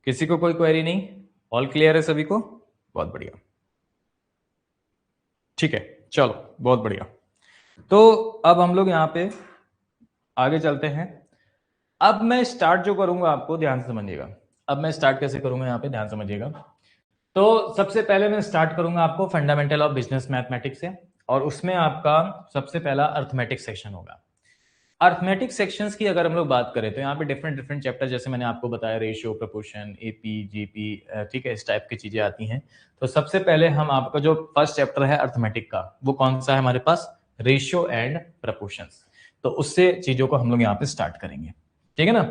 S1: किसी को कोई क्वेरी नहीं? ऑल क्लियर है सभी को? बहुत बढ़िया। ठीक है, चलो बहुत बढ़िया। तो अब हम लोग यहाँ पे आगे चलते हैं। अब मैं स्टार्ट जो करूंगा, आपको ध्यान से समझिएगा। अब मैं स्टार्ट कैसे करूंगा यहाँ पे, ध्यान समझिएगा। तो सबसे पहले मैं स्टार्ट करूंगा आपको फंडामेंटल ऑफ बिजनेस मैथमेटिक्स से, और उसमें आपका सबसे पहला अर्थमेटिक सेक्शन होगा। अर्थमेटिक सेक्शंस की अगर हम लोग बात करें तो यहाँ पे डिफरेंट डिफरेंट चैप्टर, जैसे मैंने आपको बताया रेशियो, प्रोपोर्शन, एपी, जीपी, ठीक है, इस टाइप की चीजें आती हैं। तो सबसे पहले हम आपका जो फर्स्ट चैप्टर है अर्थमेटिक का, वो कौन सा है हमारे पास? Ratio and proportions. तो उससे चीजों को हम लोग यहाँ पे स्टार्ट करेंगे। ठीक है ना?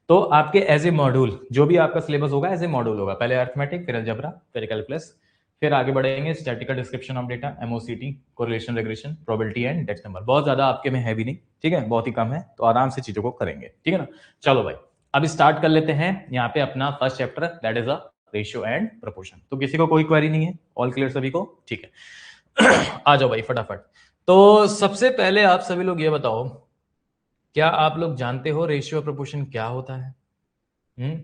S1: तो आपके एज ए मॉड्यूल जो भी आपका सिलेबस होगा एज ए मॉड्यूल होगा, पहले अर्थमेटिक, फिर अलजेब्रा, फिर कैलकुलस, फिर आगे बढ़ेंगे statical description of data, MOCT, correlation, regression, probability and index number. बहुत ज्यादा आपके में है भी नहीं, ठीक है, बहुत ही कम है, तो आराम से चीजों को करेंगे। ठीक है ना? चलो भाई, अब स्टार्ट कर लेते हैं यहाँ पे अपना first chapter, that is a ratio and proportion. तो किसी को कोई क्वेरी नहीं है? ऑल क्लियर सभी को? ठीक है। आ जाओ भाई फटाफट। तो सबसे पहले आप सभी लोग ये बताओ, क्या आप लोग जानते हो रेशियो और प्रोपोर्शन क्या होता है? हम्म?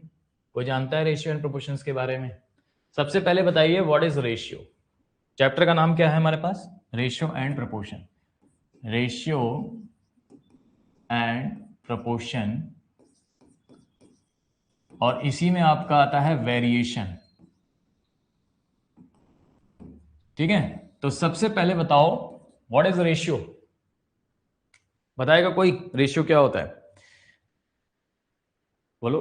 S1: कोई जानता है रेशियो एंड प्रोपोर्शंस के बारे में? सबसे पहले बताइए, व्हाट इज रेशियो? चैप्टर का नाम क्या है हमारे पास? Ratio and proportion. Ratio and proportion, और इसी में आपका आता है वेरिएशन। ठीक है? तो सबसे पहले बताओ, व्हाट इज रेशियो? बताएगा कोई रेशियो क्या होता है? बोलो,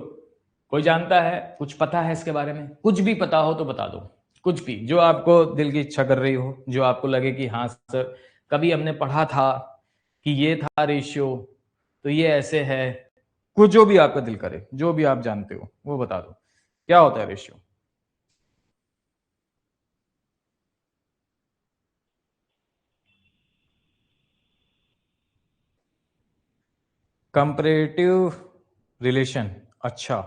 S1: कोई जानता है, कुछ पता है इसके बारे में? कुछ भी पता हो तो बता दो, कुछ भी जो आपको दिल की इच्छा कर रही हो, जो आपको लगे कि हाँ सर कभी हमने पढ़ा था कि ये था रेशियो, तो ये ऐसे है। कुछ जो भी आपका दिल करे, जो भी आप जानते हो वो बता दो, क्या होता है रेशियो? कंपैरेटिव रिलेशन, अच्छा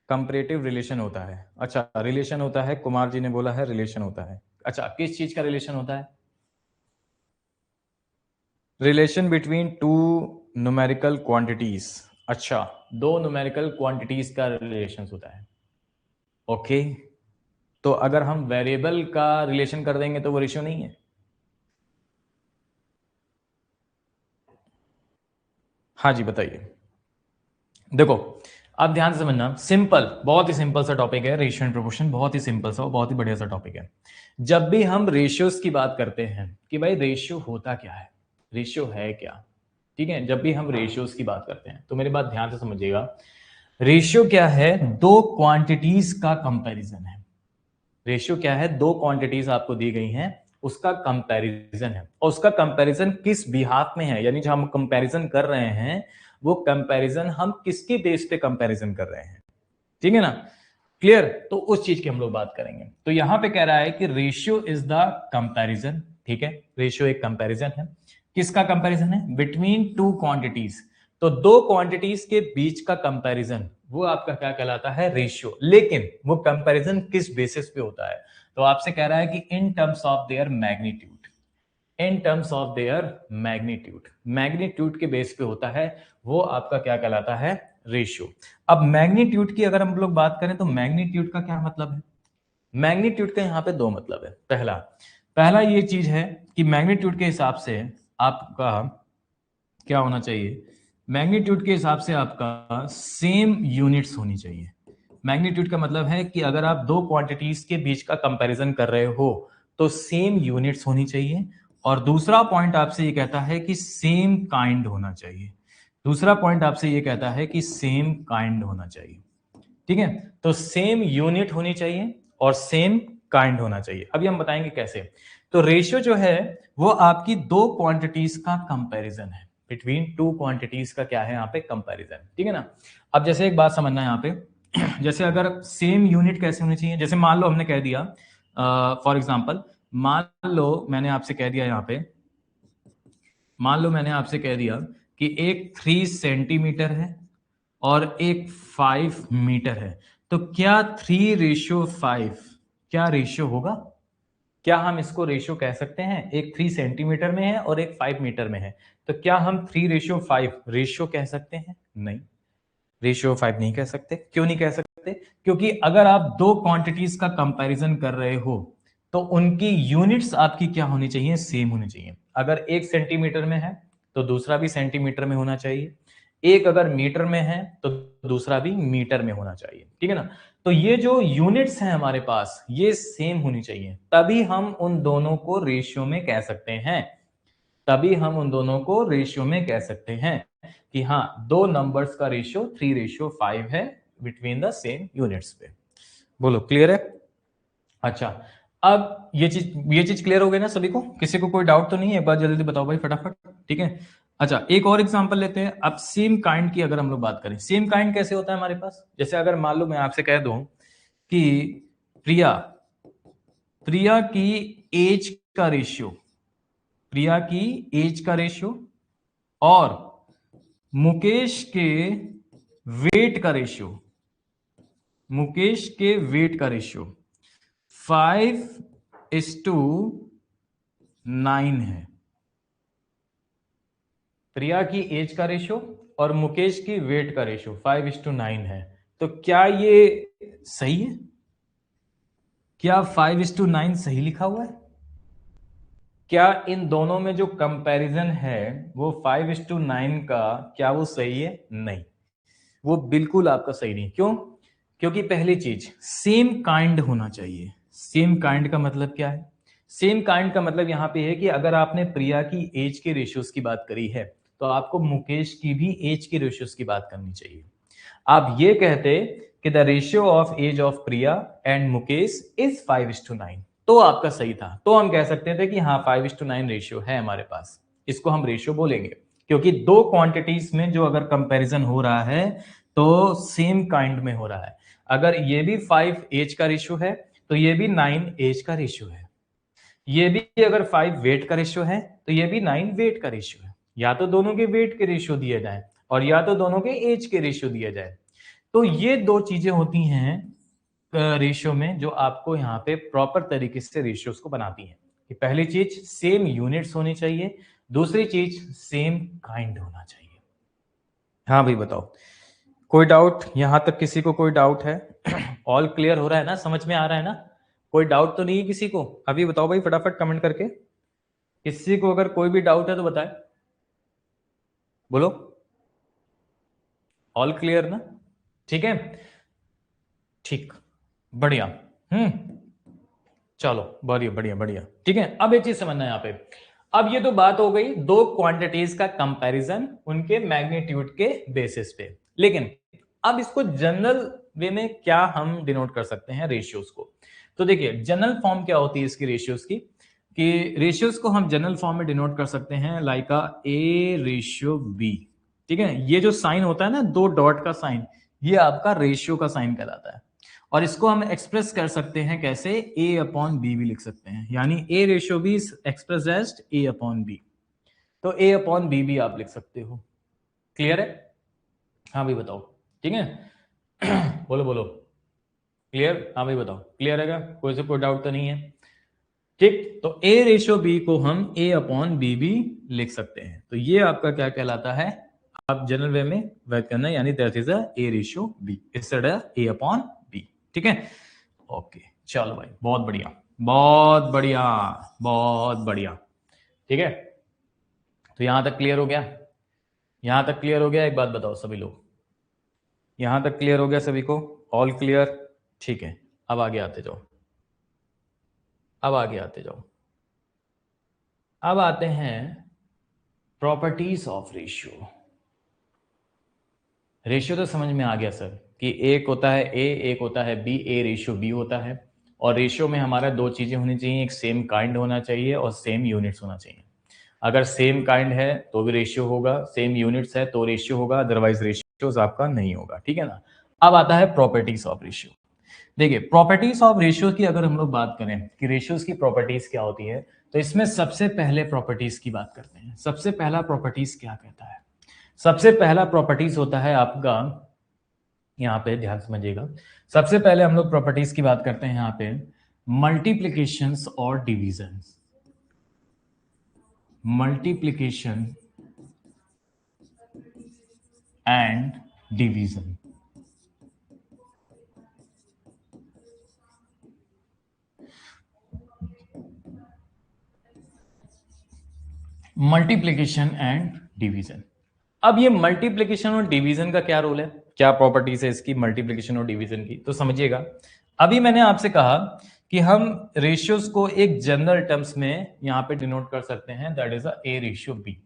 S1: कंपैरेटिव रिलेशन होता है, अच्छा रिलेशन होता है, कुमार जी ने बोला है रिलेशन होता है। अच्छा किस चीज का रिलेशन होता है? Relation between two numerical quantities, अच्छा दो न्यूमेरिकल क्वांटिटीज का रिलेशन होता है। ओके तो अगर हम वेरिएबल का रिलेशन कर देंगे तो वो रेशियो नहीं है। हाँ जी बताइए। देखो आप ध्यान से समझना, सिंपल, बहुत ही सिंपल सा टॉपिक है रेशियो एंड प्रोपोर्शन, बहुत ही सिंपल सा और बहुत ही बढ़िया सा टॉपिक है। जब भी हम रेशियोज की बात करते हैं कि भाई रेशियो होता क्या है, रेशियो है क्या, ठीक है, जब भी हम रेशियोज की बात करते हैं तो मेरी बात ध्यान से समझिएगा। रेशियो क्या है? दो क्वांटिटीज का कंपैरिजन है। रेशियो क्या है? दो क्वांटिटीज आपको दी गई हैं, उसका कंपैरिजन है। और उसका कंपैरिजन किस बिहाफ में है, यानी जो हम कंपैरिजन कर रहे हैं वो कंपैरिजन हम किसके बेस पे कंपैरिजन कर रहे हैं, ठीक है ना? क्लियर? तो उस चीज की हम लोग बात करेंगे। तो यहां पे कह रहा है कि रेशियो इज द कंपैरिजन, ठीक है, रेशियो एक कंपैरिजन है। किसका कंपैरिजन है? Between two quantities. तो दो क्वांटिटीज के बीच का कंपैरिजन वो आपका क्या कहलाता है? रेशियो। लेकिन वो कंपैरिजन किस बेसिस पे होता है? तो आपसे कह रहा है कि in terms of their magnitude, in terms of their magnitude, magnitude के बेस पे होता है, वो आपका क्या कहलाता है? रेशियो। अब मैग्नीट्यूड की अगर हम लोग बात करें तो मैग्नीट्यूड का क्या मतलब है? मैग्नीट्यूड का यहाँ पे दो मतलब है। पहला पहला ये चीज है कि मैग्नीट्यूड के हिसाब से आपका क्या होना चाहिए? मैग्नीट्यूड के हिसाब से आपका सेम यूनिट्स होनी चाहिए। मैग्नीट्यूड का मतलब है कि अगर आप दो क्वांटिटीज के बीच का कंपैरिजन कर रहे हो तो सेम यूनिट्स होनी चाहिए। और दूसरा पॉइंट आपसे ये कहता है कि सेम काइंड होना चाहिए। दूसरा पॉइंट आपसे ये कहता है कि सेम काइंड होना चाहिए, ठीक है? तो सेम यूनिट होनी चाहिए और सेम काइंड होना चाहिए। अभी हम बताएंगे कैसे। तो रेशियो जो है वो आपकी दो क्वांटिटीज का कंपैरिजन है, बिटवीन टू क्वांटिटीज का क्या है यहाँ पे? कंपैरिजन, ठीक है ना? अब जैसे एक बात समझना है यहाँ पे, जैसे अगर सेम यूनिट कैसे होनी चाहिए, जैसे मान लो हमने कह दिया फॉर एग्जाम्पल, मान लो मैंने आपसे कह दिया यहाँ पे, मान लो मैंने आपसे कह दिया कि एक 3 सेंटीमीटर है और एक 5 मीटर है। तो क्या 3:5 क्या रेशियो होगा? क्या हम इसको रेशियो कह सकते हैं? एक 3 सेंटीमीटर में है और एक 5 मीटर में है, तो क्या हम 3:5 रेशियो कह सकते हैं? नहीं, रेशियो 5 नहीं कह सकते। क्यों नहीं कह सकते? क्योंकि अगर आप दो क्वांटिटीज का कंपैरिजन कर रहे हो तो उनकी यूनिट्स आपकी क्या होनी चाहिए? सेम होनी चाहिए। अगर एक सेंटीमीटर में है तो दूसरा भी सेंटीमीटर में होना चाहिए, एक अगर मीटर में है तो दूसरा भी मीटर में होना चाहिए, ठीक है ना? तो ये जो यूनिट्स हैं हमारे पास ये सेम होनी चाहिए, तभी हम उन दोनों को रेशियो में कह सकते हैं, तभी हम उन दोनों को रेशियो में कह सकते हैं कि हाँ दो नंबर्स का रेशियो 3:5 है बिटवीन द सेम यूनिट्स पे। बोलो क्लियर है? अच्छा अब ये चीज क्लियर हो गई ना सभी को? किसी को कोई डाउट तो नहीं है? एक बार जल्दी बताओ भाई फटाफट, ठीक है? अच्छा एक और एग्जांपल लेते हैं। अब सेम काइंड की अगर हम लोग बात करें, सेम काइंड कैसे होता है हमारे पास? जैसे अगर मान लो मैं आपसे कह दूं कि प्रिया प्रिया की एज का रेशियो, प्रिया की एज का रेशियो और मुकेश के वेट का रेशियो, मुकेश के वेट का रेशियो 5:9 है। प्रिया की एज का रेशियो और मुकेश की वेट का रेशियो 5:9 है। तो क्या ये सही है? क्या 5:9 सही लिखा हुआ है? क्या इन दोनों में जो कंपैरिजन है वो 5:9 का, क्या वो सही है? नहीं, वो बिल्कुल आपका सही नहीं। क्यों? क्योंकि पहली चीज सेम काइंड होना चाहिए। सेम काइंड का मतलब क्या है? सेम काइंड का मतलब यहां पे है कि अगर आपने प्रिया की एज के रेशियोज की बात करी है तो आपको मुकेश की भी एज के रेशियोज की बात करनी चाहिए। आप ये कहते कि the ratio of age of Priya and Mukesh is 5:9, तो आपका सही था, तो हम कह सकते थे कि हाँ 5:9 रेशियो है हमारे पास, इसको हम रेशियो बोलेंगे। क्योंकि दो क्वांटिटीज में जो अगर कंपैरिजन हो रहा है तो सेम काइंड में हो रहा है। अगर ये भी 5 एज का रेशियो है तो ये भी 9 एज का रेशियो है। ये भी अगर 5 वेट का रेशियो है तो ये भी 9 वेट का रेशियो है। या तो दोनों के वेट के रेशियो दिए जाएं, और या तो दोनों के एज के रेशियो दिया जाए। तो ये दो चीजें होती हैं रेशियो में जो आपको यहाँ पे प्रॉपर तरीके से रेशियोज को बनाती हैं कि पहली चीज सेम यूनिट्स होनी चाहिए, दूसरी चीज सेम काइंड होना चाहिए। हाँ भाई बताओ, कोई डाउट यहां तक? किसी को कोई डाउट है? ऑल क्लियर हो रहा है ना, समझ में आ रहा है ना? कोई डाउट तो नहीं है किसी को? अभी बताओ भाई फटाफट कमेंट करके, किसी को अगर कोई भी डाउट है तो बताए, बोलो। ऑल क्लियर ना? ठीक है, ठीक, बढ़िया। चलो बढ़िया बढ़िया बढ़िया, ठीक है। अब एक चीज समझना है यहाँ पे, अब ये तो बात हो गई दो क्वांटिटीज का कंपैरिजन उनके मैग्नीट्यूड के बेसिस पे, लेकिन अब इसको जनरल वे में क्या हम डिनोट कर सकते हैं रेशियोज को? तो देखिए जनरल फॉर्म क्या होती है इसकी रेशियोज की, कि रेशियोज को हम जनरल फॉर्म में डिनोट कर सकते हैं लाइक ए रेशियो बी। ठीक है, ये जो साइन होता है ना, दो डॉट का साइन, ये आपका रेशियो का साइन कहलाता है। और इसको हम एक्सप्रेस कर सकते हैं कैसे, ए अपॉन बी भी लिख सकते हैं, यानी A ratio B express as A upon B. तो ए अपॉन बी भी आप लिख सकते हो। क्लियर है? हाँ भाई बताओ, ठीक है। बोलो बोलो, क्लियर? हाँ भाई बताओ, क्लियर है क्या? कोई से कोई डाउट तो नहीं है? ठीक, तो ए रेशियो बी को हम ए अपॉन बी भी लिख सकते हैं। तो ये आपका क्या कहलाता है, आप जनरल वे में व्यक्त करना है, यानी that is A ratio B instead A upon B. ठीक है, ओके, चलो भाई, बहुत बढ़िया बहुत बढ़िया बहुत बढ़िया। ठीक है, तो यहां तक क्लियर हो गया? यहां तक क्लियर हो गया? एक बात बताओ सभी लोग, यहां तक क्लियर हो गया सभी को? All clear? ठीक है, अब आगे आते जाओ, अब आगे आते जाओ। अब आते हैं प्रॉपर्टीज ऑफ रेशियो। रेशियो तो समझ में आ गया सर, कि एक होता है ए, एक होता है बी, ए रेशियो बी होता है। और रेशियो में हमारा दो चीजें होनी चाहिए, एक सेम काइंड होना चाहिए और सेम यूनिट्स होना चाहिए। अगर सेम काइंड है तो भी रेशियो होगा, सेम यूनिट्स है तो रेशियो होगा, अदरवाइज रेशियोज आपका नहीं होगा। ठीक है ना? अब आता है प्रॉपर्टीज ऑफ रेशियो। देखिए प्रॉपर्टीज ऑफ रेशियो की अगर हम लोग बात करें कि रेशियोज की प्रॉपर्टीज क्या होती है, तो इसमें सबसे पहले प्रॉपर्टीज की बात करते हैं। सबसे पहला प्रॉपर्टीज क्या कहता है? सबसे पहला प्रॉपर्टीज होता है आपका, यहाँ पे ध्यान समझिएगा, सबसे पहले हम लोग प्रॉपर्टीज की बात करते हैं यहाँ पे मल्टीप्लीकेशंस और division. Multiplication and division. Multiplication and division. अब ये मल्टीप्लीकेशन और डिवीजन का क्या रोल है, क्या प्रॉपर्टीज है इसकी मल्टीप्लीकेशन और डिवीजन की, तो समझिएगा। अभी मैंने आपसे कहा कि हम रेशियोज को एक जनरल टर्म्स में यहां पे डिनोट कर सकते हैं, that is A ratio B.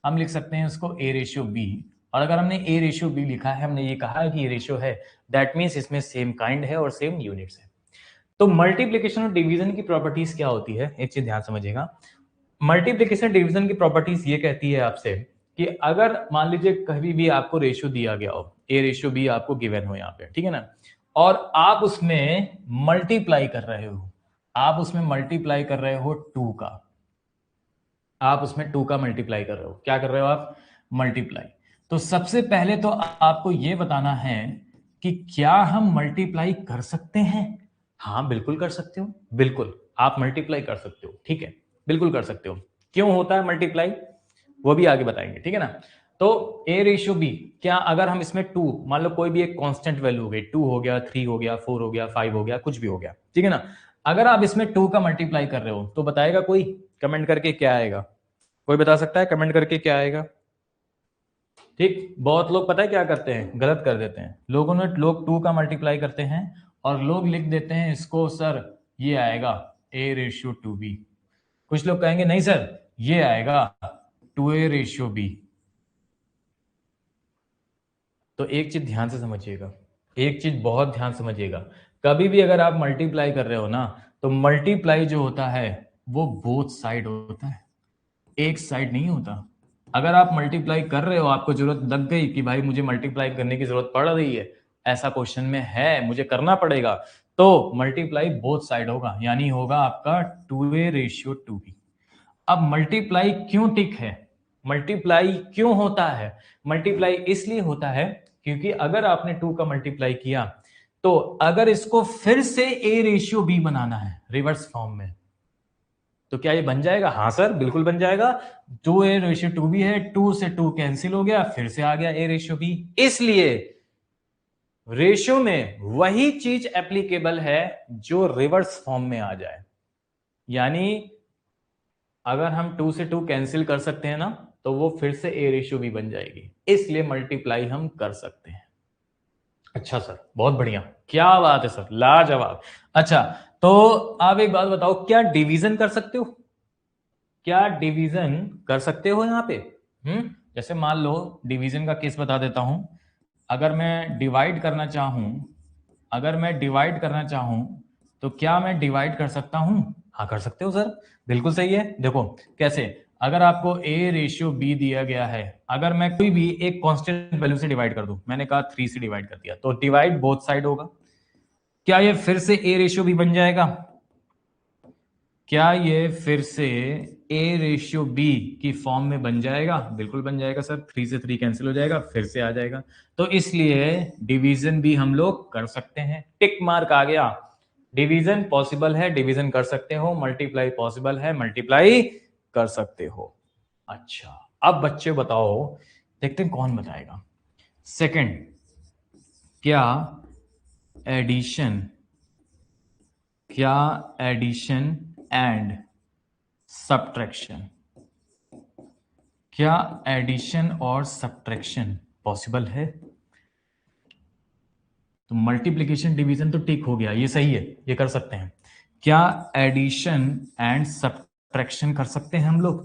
S1: हम लिख सकते हैं उसको ए रेशियो बी। और अगर हमने ए रेशियो बी लिखा है, हमने ये कहा है कि ये रेशियो है, दैट मीन्स इसमें सेम काइंड है और सेम यूनिट्स है। तो मल्टीप्लीकेशन और डिवीजन की प्रॉपर्टीज क्या होती है, एक चीज ध्यान समझिएगा। मल्टीप्लीकेशन डिवीजन की प्रॉपर्टीज ये कहती है आपसे कि अगर मान लीजिए कभी भी आपको रेशियो दिया गया हो, ए रेशियो बी आपको गिवन हो यहाँ पे, ठीक है ना, और आप उसमें मल्टीप्लाई कर रहे हो, आप उसमें मल्टीप्लाई कर रहे हो 2 का, आप उसमें 2 का मल्टीप्लाई कर रहे हो, क्या कर रहे हो आप? मल्टीप्लाई। तो सबसे पहले तो आपको यह बताना है कि क्या हम मल्टीप्लाई कर सकते हैं? हाँ बिल्कुल कर सकते हो, बिल्कुल आप मल्टीप्लाई कर सकते हो, ठीक है, बिल्कुल कर सकते हो। क्यों होता है मल्टीप्लाई, वो भी आगे बताएंगे, ठीक है ना। तो ए रेशियो बी, क्या अगर हम इसमें 2, मान लो कोई भी एक कांस्टेंट वैल्यू हो गई, 2 हो गया, 3 हो गया, 4 हो गया, 5 हो गया, कुछ भी हो गया, ठीक है ना, अगर आप इसमें 2 का मल्टीप्लाई कर रहे हो तो बताएगा कोई कमेंट करके क्या आएगा? कोई बता सकता है कमेंट करके क्या आएगा? ठीक, बहुत लोग पता है क्या करते हैं, गलत कर देते हैं। लोग 2 का मल्टीप्लाई करते हैं और लोग लिख देते हैं इसको, सर ये आएगा ए रेशियो 2b। कुछ लोग कहेंगे नहीं सर ये आएगा 2a रेशियो b। तो एक चीज ध्यान से समझिएगा, एक चीज बहुत ध्यान समझिएगा, कभी भी अगर आप मल्टीप्लाई कर रहे हो ना, तो मल्टीप्लाई जो होता है वो बोथ साइड होता है, एक साइड नहीं होता। अगर आप मल्टीप्लाई कर रहे हो, आपको जरूरत लग गई कि भाई मुझे मल्टीप्लाई करने की जरूरत पड़ रही है, ऐसा क्वेश्चन में है, मुझे करना पड़ेगा, तो मल्टीप्लाई बोथ साइड होगा, यानी होगा आपका 2a रेशियो 2b। अब मल्टीप्लाई क्यों टिक है, मल्टीप्लाई क्यों होता है? मल्टीप्लाई इसलिए होता है क्योंकि अगर आपने 2 का मल्टीप्लाई किया तो अगर इसको फिर से A रेशियो B बनाना है रिवर्स फॉर्म में, तो क्या ये बन जाएगा? हाँ सर, बिल्कुल बन जाएगा। 2A रेशियो 2B है, 2 से 2 कैंसिल हो गया, फिर से आ गया A रेशियो B। इसलिए रेशियो में वही चीज एप्लीकेबल है जो रिवर्स फॉर्म में आ जाए। यानी अगर हम 2 से 2 कैंसिल कर सकते हैं ना, तो वो फिर से A रेशियो B बन जाएगी, इसलिए मल्टीप्लाई हम कर सकते हैं। अच्छा सर, बहुत बढ़िया, क्या बात है सर, लाजवाब। अच्छा, तो आप एक बात बताओ, क्या डिवीजन कर सकते हो? क्या डिवीजन कर सकते हो यहाँ पे? जैसे मान लो, डिवीजन का केस बता देता हूं। अगर मैं डिवाइड करना चाहूं तो क्या मैं डिवाइड कर सकता हूं? हाँ, कर सकते हो सर, बिल्कुल सही है। देखो कैसे, अगर आपको A रेशियो B दिया गया है, अगर मैं कोई भी एक कांस्टेंट वैल्यू से डिवाइड कर दूं, मैंने कहा 3 से डिवाइड कर दिया, तो डिवाइड बोथ साइड होगा। क्या ये फिर से A रेशियो B बन जाएगा? क्या ये फिर से A रेशियो B की फॉर्म में बन जाएगा? बिल्कुल बन जाएगा सर, 3 से 3 कैंसिल हो जाएगा, फिर से आ जाएगा। तो इसलिए डिवीजन भी हम लोग कर सकते हैं। टिक मार्क आ गया, डिवीजन पॉसिबल है, डिवीजन कर सकते हो। मल्टीप्लाई पॉसिबल है, मल्टीप्लाई कर सकते हो। अच्छा, अब बच्चे बताओ, देखते हैं कौन बताएगा। सेकंड, क्या एडिशन एंड एडिशन और सब्ट्रैक्शन पॉसिबल है? तो मल्टीप्लिकेशन डिवीजन तो ठीक हो गया, ये सही है, ये कर सकते हैं। क्या एडिशन एंड सब्ट्रैक्शन कर सकते हैं हम लोग?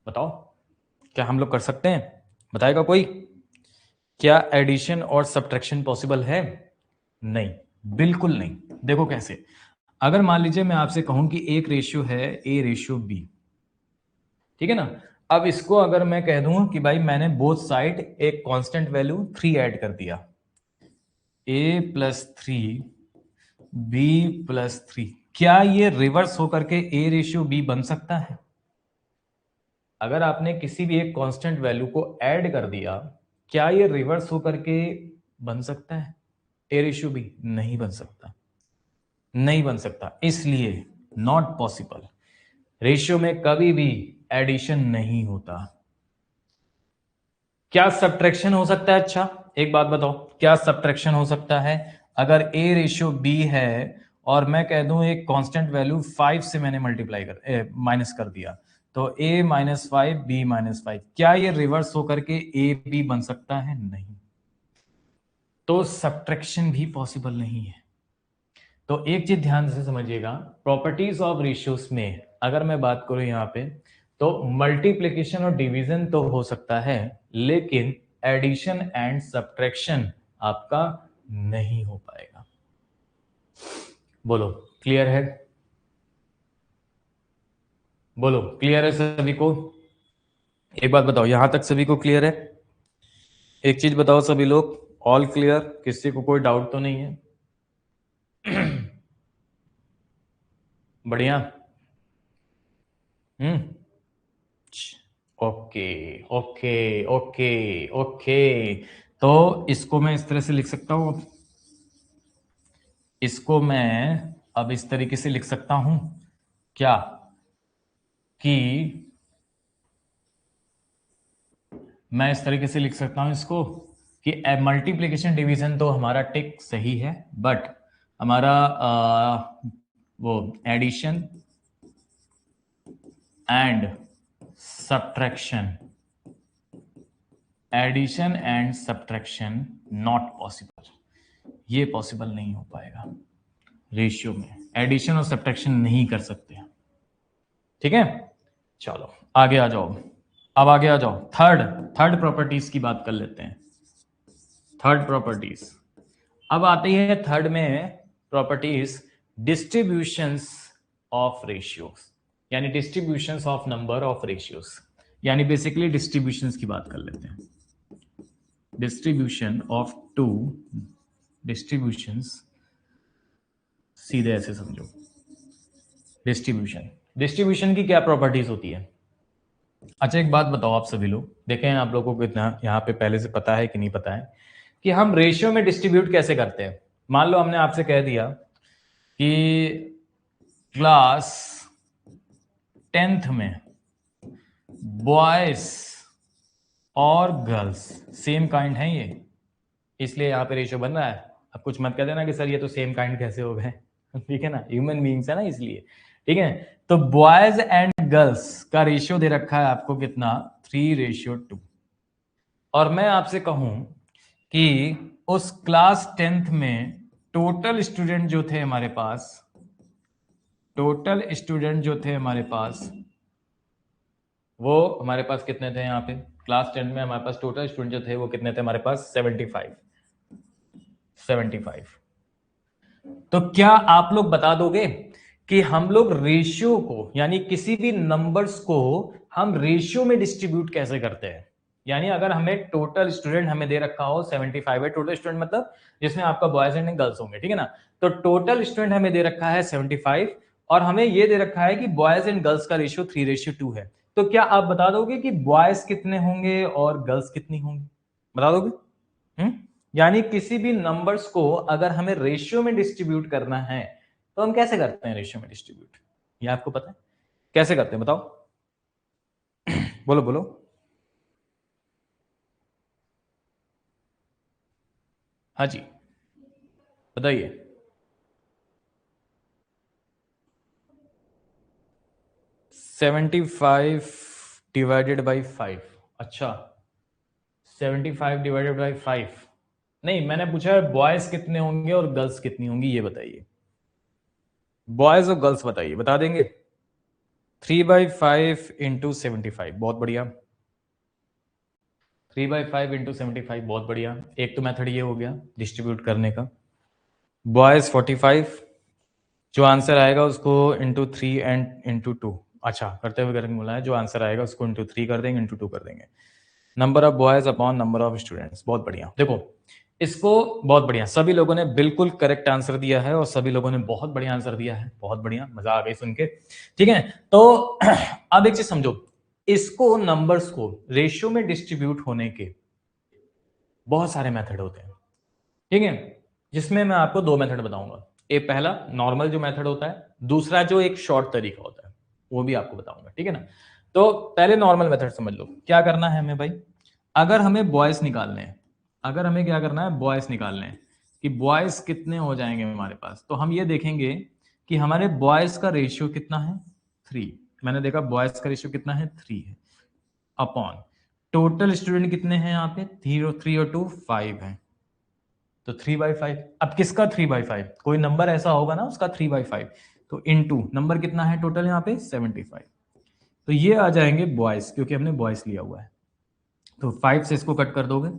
S1: बताओ, क्या हम लोग कर सकते हैं? बताएगा कोई? क्या एडिशन और सब्ट्रैक्शन पॉसिबल है? नहीं, बिल्कुल नहीं। देखो कैसे, अगर मान लीजिए मैं आपसे कहूं कि एक रेशियो है A रेशियो B, ठीक है ना। अब इसको अगर मैं कह दूं कि भाई मैंने बोथ साइड एक कांस्टेंट वैल्यू 3 ऐड कर दिया, A+3 B+3, क्या ये रिवर्स होकर के A रेशियो B बन सकता है? अगर आपने किसी भी एक कांस्टेंट वैल्यू को ऐड कर दिया, क्या ये रिवर्स होकर के बन सकता है A रेशियो B? नहीं बन सकता, नहीं बन सकता, इसलिए नॉट पॉसिबल। रेशियो में कभी भी एडिशन नहीं होता। क्या सब्ट्रैक्शन हो सकता है? अच्छा, एक बात बताओ, क्या सब्ट्रैक्शन हो सकता है? अगर A रेशियो B है और मैं कह दूं एक कांस्टेंट वैल्यू 5 से मैंने माइनस कर दिया, तो A-5 B-5, क्या ये रिवर्स होकर के A B बन सकता है? नहीं, तो सब्ट्रैक्शन भी पॉसिबल नहीं है। तो एक चीज ध्यान से समझिएगा, प्रॉपर्टीज ऑफ रेशियोज में अगर मैं बात करूं यहां पे, तो मल्टीप्लिकेशन और डिवीजन तो हो सकता है, लेकिन एडिशन एंड सब्ट्रैक्शन आपका नहीं हो पाएगा। बोलो क्लियर है? बोलो क्लियर है सभी को? एक बात बताओ, यहां तक सभी को क्लियर है? एक चीज बताओ सभी लोग, ऑल क्लियर? किसी को कोई डाउट तो नहीं है? बढ़िया। ओके ओके ओके ओके, तो इसको मैं इस तरह से लिख सकता हूं, इसको मैं अब इस तरीके से लिख सकता हूं क्या, कि मैं इस तरीके से लिख सकता हूं इसको कि मल्टीप्लिकेशन डिवीजन तो हमारा टिक सही है, बट हमारा वो addition and subtraction not possible, ये पॉसिबल नहीं हो पाएगा। रेशियो में एडिशन और सब्ट्रैक्शन नहीं कर सकते, ठीक है। चलो आगे आ जाओ, अब आगे आ जाओ, थर्ड प्रॉपर्टीज की बात कर लेते हैं। थर्ड प्रॉपर्टीज, अब आती है थर्ड में प्रॉपर्टीज डिस्ट्रीब्यूशंस ऑफ रेशियोज, यानी distributions of number of ratios, यानी बेसिकली डिस्ट्रीब्यूशंस की बात कर लेते हैं। डिस्ट्रीब्यूशन ऑफ टू डिस्ट्रीब्यूशंस, सीधे ऐसे समझो, डिस्ट्रीब्यूशन की क्या प्रॉपर्टीज होती है? अच्छा एक बात बताओ आप सभी लोग, देखें आप लोगों को इतना यहाँ पे पहले से पता है कि नहीं पता है कि हम रेशियो में डिस्ट्रीब्यूट कैसे करते हैं। मान लो हमने आपसे कह दिया कि क्लास 10th में बॉयज और गर्ल्स सेम काइंड है ये, इसलिए यहाँ पे रेशियो बन रहा है। अब कुछ मत कह देना कि सर ये तो सेम काइंड कैसे हो गए ठीक है ना, ह्यूमन बीइंग्स है ना इसलिए। ठीक है, तो बॉयज एंड गर्ल्स का रेशियो दे रखा है आपको कितना, 3:2। और मैं आपसे कहूं कि उस क्लास 10th में टोटल स्टूडेंट जो थे हमारे पास, टोटल स्टूडेंट जो थे हमारे पास, वो हमारे पास कितने थे यहाँ पे क्लास 10 में हमारे पास टोटल स्टूडेंट जो थे वो कितने थे हमारे पास, 75। तो क्या आप लोग बता दोगे कि हम लोग रेशियो को, यानी किसी भी नंबर्स को हम रेशियो में डिस्ट्रीब्यूट कैसे करते हैं। यानी अगर हमें टोटल स्टूडेंट हमें दे रखा हो 75 है, टोटल स्टूडेंट मतलब जिसमें आपका बॉयज एंड गर्ल्स होंगे, ठीक है ना। तो टोटल स्टूडेंट हमें दे रखा है 75 और हमें यह दे रखा है कि बॉयज एंड गर्ल्स का रेशियो 3:2 है। तो क्या आप बता दोगे कि बॉयज कितने होंगे और गर्ल्स कितनी होंगी, बता दोगे? यानी किसी भी नंबर्स को अगर हमें रेशियो में डिस्ट्रीब्यूट करना है तो हम कैसे करते हैं रेशियो में डिस्ट्रीब्यूट, ये आपको पता है कैसे करते हैं, बताओ बोलो बोलो। हाँ जी बताइए। 75 डिवाइडेड बाई 5। अच्छा 75 डिवाइडेड बाई 5 नहीं, मैंने पूछा है बॉयज कितने होंगे और गर्ल्स कितनी होंगी, ये बताइए। बॉयज और गर्ल्स बताइए, बता देंगे। 3/5 इंटू 75, बहुत बढ़िया। 3/5 इंटू 75, बहुत बढ़िया। एक तो मेथड ये हो गया डिस्ट्रीब्यूट करने का। बॉयज 45, जो आंसर आएगा उसको इंटू 3 एंड इंटू 2, अच्छा करते हुए करके बोला है, जो आंसर आएगा उसको इंटू 3 कर देंगे, इंटू 2 कर देंगे। Number of boys upon number of students, बहुत बढ़िया। देखो इसको बहुत बढ़िया, सभी लोगों ने बिल्कुल करेक्ट आंसर दिया है और सभी लोगों ने बहुत बढ़िया आंसर दिया है, बहुत बढ़िया, मजा आ गई सुन के। ठीक है, तो अब एक चीज समझो, इसको नंबर्स को रेशियो में डिस्ट्रीब्यूट होने के बहुत सारे मेथड होते हैं, ठीक है, जिसमें मैं आपको दो मेथड बताऊंगा। एक पहला नॉर्मल जो मेथड होता है, दूसरा जो एक शॉर्ट तरीका होता है वो भी आपको बताऊंगा, ठीक है ना। तो पहले नॉर्मल मेथड समझ लो, क्या करना है हमें भाई, अगर हमें बॉयज निकालने हैं, अगर हमें क्या करना है, बॉयज निकालने हैं कि बॉयज कितने हो जाएंगे हमारे पास, तो हम ये देखेंगे कि हमारे बॉयज का रेशियो कितना है, 3। मैंने देखा बॉयज का रेशियो कितना है, 3 है, अपॉन टोटल स्टूडेंट कितने हैं यहाँ पे, 3 और 2 5 है, तो 3/5। अब किसका 3/5, कोई नंबर ऐसा होगा ना उसका 3/5, तो इनटू नंबर कितना है टोटल यहाँ पे 75, तो ये आ जाएंगे बॉयज, क्योंकि हमने बॉयज लिया हुआ है, तो 5 से इसको कट कर दोगे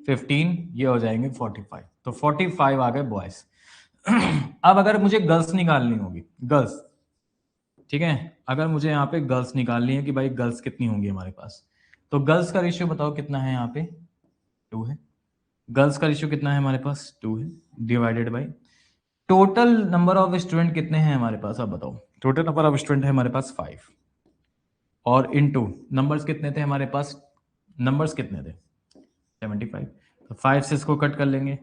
S1: 15, ये हो जाएंगे 45, तो 45 आ गए बॉयज। अब अगर मुझे गर्ल्स निकालनी होगी, गर्ल्स, ठीक है, अगर मुझे यहाँ पे गर्ल्स निकालनी है कि भाई गर्ल्स कितनी होंगी हमारे पास, तो गर्ल्स का रेशियो बताओ कितना है, यहाँ पे 2 है। गर्ल्स का रेशियो कितना है हमारे पास, 2 है, divided by total number of student कितने हैं हमारे पास, अब बताओ। टोटल नंबर ऑफ स्टूडेंट है हमारे पास 5, और इनटू नंबर्स कितने थे हमारे पास, नंबर्स कितने थे 75, तो 5 से इसको कट कर लेंगे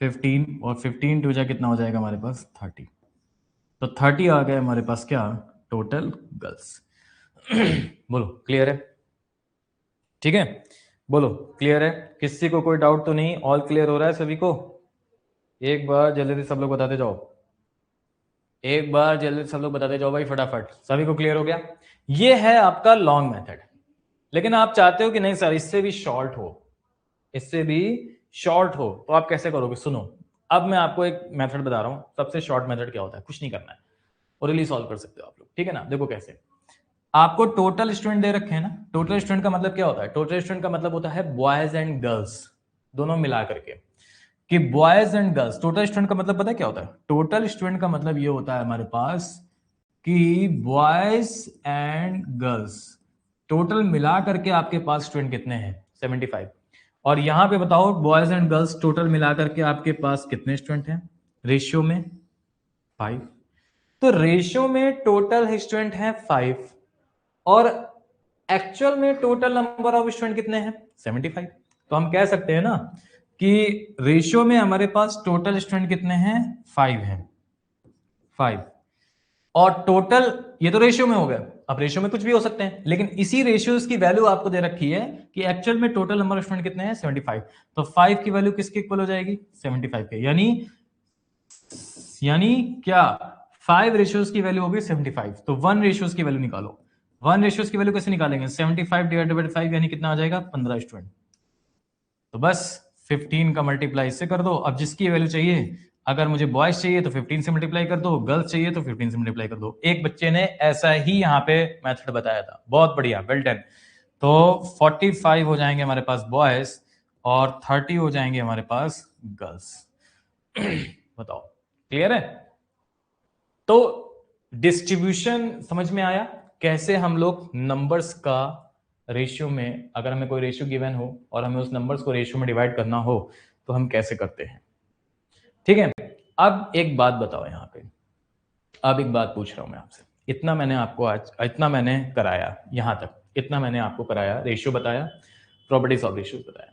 S1: 15, और 15 टू जा कितना हो जाएगा हमारे पास 30, तो 30 आ गए हमारे पास क्या, टोटल गर्ल्स। बोलो क्लियर है, ठीक है, बोलो क्लियर है, किसी को कोई डाउट तो नहीं, ऑल क्लियर हो रहा है सभी को? एक बार जल्दी से सब लोग बताते जाओ, एक बार जल्दी सब लोग बताते जाओ भाई फटाफट, सभी को क्लियर हो गया। ये है आपका लॉन्ग मेथड, लेकिन आप चाहते हो कि नहीं सर इससे भी शॉर्ट हो, इससे भी शॉर्ट हो, तो आप कैसे करोगे, सुनो। अब मैं आपको एक मेथड बता रहा हूं, सबसे शॉर्ट मेथड क्या होता है, कुछ नहीं करना है, ओरली सॉल्व कर सकते हो आप लोग, ठीक है ना। देखो कैसे, आपको टोटल स्टूडेंट दे रखे हैं ना, टोटल स्टूडेंट का मतलब क्या होता है, टोटल स्टूडेंट का मतलब होता है बॉयज एंड गर्ल्स दोनों मिला करके, कि boys and girls, total student का मतलब पता है क्या होता है, टोटल स्टूडेंट का मतलब ये होता है हमारे पास कि बॉयज एंड गर्ल्स टोटल मिला करके आपके पास स्टूडेंट कितने हैं 75, और यहां पे बताओ बॉयज एंड गर्ल्स टोटल मिला करके आपके पास कितने स्टूडेंट हैं रेशियो में 5, तो रेशियो में टोटल स्टूडेंट है 5, और एक्चुअल में टोटल नंबर ऑफ स्टूडेंट कितने हैं 75। तो हम कह सकते हैं ना कि रेशियो में हमारे पास टोटल स्टूडेंट कितने हैं 5 हैं 5। और टोटल ये तो रेशियो में हो गया, अब रेशियो में कुछ भी हो सकते हैं, लेकिन इसी रेशियोज की वैल्यू आपको दे रखी है कि एक्चुअल में टोटल नंबर ऑफ स्टूडेंट कितने हैं 75। तो 5 की वैल्यू किसके इक्वल हो जाएगी 75 के, यानी क्या 5 रेशियोज की वैल्यू होगी 75। तो 1 रेशियोज की वैल्यू निकालो। 1 रेशियोज की वैल्यू कैसे निकालेंगे 75 डिवाइडेड बाय 5 यानी कितना आ जाएगा 15 स्टूडेंट। तो बस 15 का मल्टीप्लाई इससे कर दो। अब जिसकी वैल्यू चाहिए, अगर मुझे बॉयज चाहिए तो 15 से मल्टीप्लाई कर दो, गर्ल्स चाहिए तो 15 से मल्टीप्लाई कर दो। एक बच्चे ने ऐसा ही यहाँ पे मेथड बताया था, बहुत बढ़िया, वेल डन। तो 45 हो जाएंगे हमारे पास बॉयज और 30 हो जाएंगे हमारे पास गर्ल्स। बताओ क्लियर है? तो डिस्ट्रीब्यूशन समझ में आया, कैसे हम लोग नंबर्स का रेशियो में, अगर हमें कोई रेशियो गिवन हो और हमें उस नंबर्स को रेशियो में डिवाइड करना हो तो हम कैसे करते हैं। ठीक है, अब एक बात बताओ यहां पे, अब एक बात पूछ रहा हूं मैं आपसे। इतना मैंने आपको आज, इतना मैंने कराया यहां तक, इतना मैंने आपको कराया, रेशियो बताया, प्रॉपर्टीज ऑफ रेशियो बताया।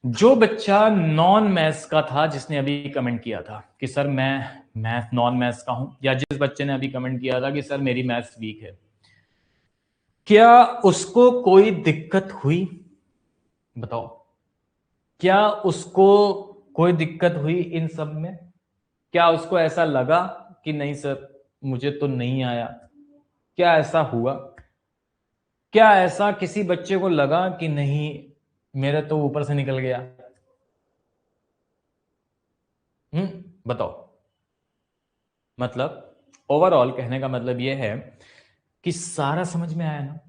S1: जो बच्चा नॉन मैथ्स का था जिसने अभी कमेंट किया था कि सर मैं मैथ नॉन मैथ्स का हूं, या जिस बच्चे ने अभी कमेंट किया था कि सर मेरी मैथ्स वीक है, क्या उसको कोई दिक्कत हुई? बताओ, क्या उसको कोई दिक्कत हुई इन सब में? क्या उसको ऐसा लगा कि नहीं सर मुझे तो नहीं आया? क्या ऐसा हुआ? क्या ऐसा किसी बच्चे को लगा कि नहीं मेरे तो ऊपर से निकल गया? बताओ। मतलब ओवरऑल कहने का मतलब यह है कि सारा समझ में आया ना,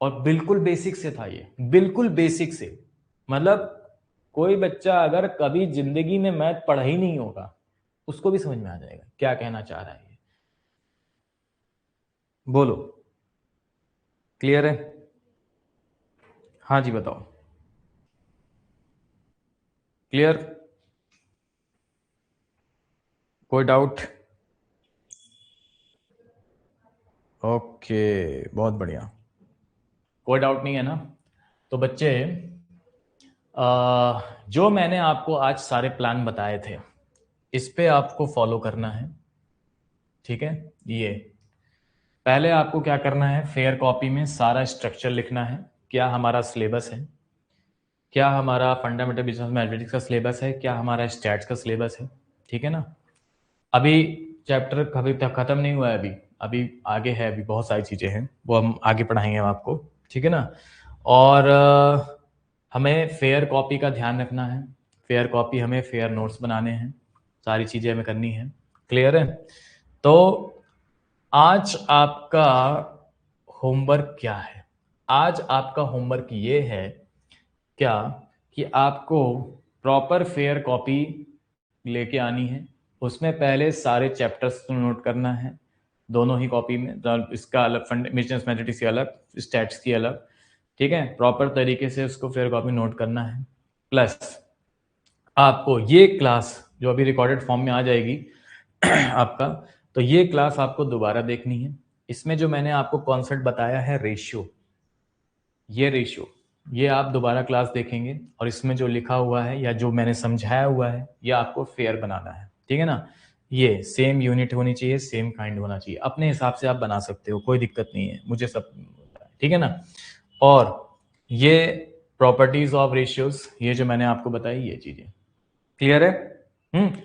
S1: और बिल्कुल बेसिक से था ये, बिल्कुल बेसिक से। मतलब कोई बच्चा अगर कभी जिंदगी में मैथ पढ़ा ही नहीं होगा उसको भी समझ में आ जाएगा क्या कहना चाह रहा है ये। बोलो, क्लियर है? हाँ जी बताओ, क्लियर? कोई डाउट? ओके, बहुत बढ़िया, कोई डाउट नहीं है ना? तो बच्चे जो मैंने आपको आज सारे प्लान बताए थे इस पे आपको फॉलो करना है। ठीक है, ये पहले आपको क्या करना है, फेयर कॉपी में सारा स्ट्रक्चर लिखना है। क्या हमारा सिलेबस है, क्या हमारा फंडामेंटल बिजनेस मैथमेटिक्स का सिलेबस है, क्या हमारा स्टैट्स का सिलेबस है। ठीक है ना? अभी चैप्टर कभी तक खत्म नहीं हुआ है, अभी अभी आगे है, अभी बहुत सारी चीजें हैं वो हम आगे पढ़ाएंगे हम आपको। ठीक है ना? और हमें फेयर कॉपी का ध्यान रखना है, फेयर कॉपी, हमें फेयर नोट्स बनाने हैं, सारी चीजें हमें करनी है। क्लियर है? तो आज आपका होमवर्क क्या है? आज आपका होमवर्क ये है क्या कि आपको प्रॉपर फेयर कॉपी लेके आनी है, उसमें पहले सारे चैप्टर्स को नोट करना है, दोनों ही कॉपी में, इसका अलग, बिजनेस मैथमेटिक्स की अलग, स्टैट्स की अलग। ठीक है, प्रॉपर तरीके से उसको फेयर कॉपी नोट करना है। प्लस आपको ये क्लास जो अभी रिकॉर्डेड फॉर्म में आ जाएगी आपका, तो ये क्लास आपको दोबारा देखनी है। इसमें जो मैंने आपको कॉन्सेप्ट बताया है रेशियो, ये रेशियो, ये आप दोबारा क्लास देखेंगे और इसमें जो लिखा हुआ है या जो मैंने समझाया हुआ है ये आपको फेयर बनाना है। ठीक है ना? ये सेम यूनिट होनी चाहिए, सेम काइंड होना चाहिए, अपने हिसाब से आप बना सकते हो, कोई दिक्कत नहीं है, मुझे सब। ठीक है ना? और ये प्रॉपर्टीज ऑफ रेशियोज, ये जो मैंने आपको बताई ये चीजें क्लियर है?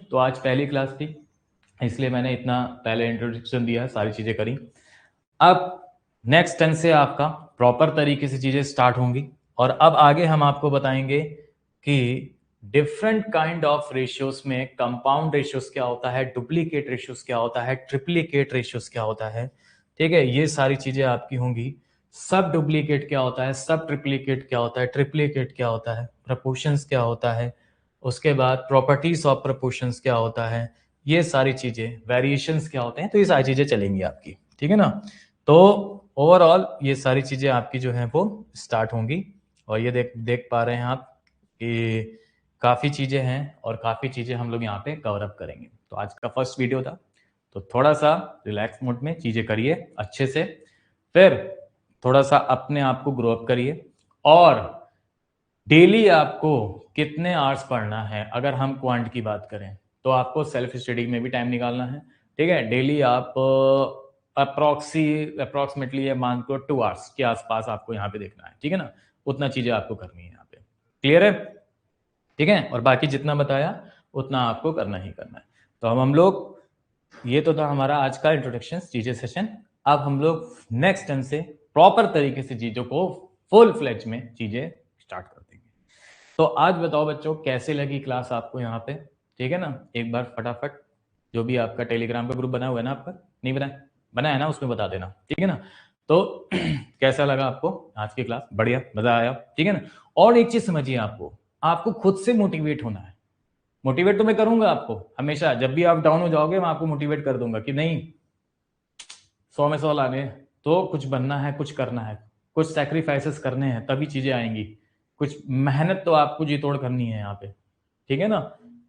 S1: तो आज पहली क्लास थी इसलिए मैंने इतना पहले इंट्रोडक्शन दिया, सारी चीजें करी। अब नेक्स्ट टेंस से आपका प्रॉपर तरीके से चीजें स्टार्ट होंगी, और अब आगे हम आपको बताएंगे कि डिफरेंट काइंड ऑफ रेशियोज में कंपाउंड रेशियोज क्या होता है, डुप्लीकेट रेशियोज क्या होता है, ट्रिप्लीकेट रेशियोज क्या होता है। ठीक है, ये सारी चीजें आपकी होंगी। सब डुप्लीकेट क्या होता है, सब ट्रिप्लीकेट क्या होता है, ट्रिप्लीकेट क्या होता है, प्रपोर्शंस क्या होता है, उसके बाद प्रॉपर्टीज ऑफ प्रपोर्शंस क्या होता है, ये सारी चीजें, वेरिएशंस क्या होते हैं, तो ये सारी चीजें चलेंगी आपकी। ठीक है ना? तो ओवरऑल ये सारी चीजें आपकी जो हैं वो स्टार्ट होंगी, और ये देख देख पा रहे हैं आप कि काफी चीजें हैं और काफी चीजें हम लोग यहाँ पे कवर अप करेंगे। तो आज का फर्स्ट वीडियो था, तो थोड़ा सा रिलैक्स मोड में चीजें करिए अच्छे से, फिर थोड़ा सा अपने आप को ग्रो अप करिए, और डेली आपको कितने आवर्स पढ़ना है, अगर हम क्वांट की बात करें तो आपको सेल्फ स्टडी में भी टाइम निकालना है, ठीक है। डेली आप अप्रोक्सीमेटली ये मान को 2 आवर्स के आसपास आपको यहाँ पे देखना है, ठीक है ना। उतना चीजें आपको करनी है यहाँ पे, क्लियर है, ठीक है। और बाकी जितना बताया उतना आपको करना ही करना है। तो हम लोग, ये तो था हमारा आज का इंट्रोडक्शन चीजें सेशन। अब हम लोग नेक्स्ट टाइम से प्रॉपर तरीके से चीजों को फुल फ्लेज में चीजें स्टार्ट कर देंगे। तो आज बताओ बच्चों, कैसे लगी क्लास आपको यहाँ पे, ठीक है ना। एक बार फटाफट, जो भी आपका टेलीग्राम का ग्रुप बना हुआ है ना, आपका नहीं बना है ना, उसमें बता देना, ठीक है ना। तो कैसा लगा आपको आज की क्लास, बढ़िया, मजा आया, ठीक है ना। और एक चीज समझिए, आपको आपको खुद से मोटिवेट होना है। मोटिवेट तो मैं करूंगा आपको हमेशा, जब भी आप डाउन हो जाओगे मैं आपको मोटिवेट कर दूंगा कि नहीं 100 में 100 लाने, तो कुछ बनना है, कुछ करना है, कुछ सैक्रिफाइसेस करने हैं, तभी चीजें आएंगी। कुछ मेहनत तो आपको जी तोड़ करनी है यहाँ पे, ठीक है ना,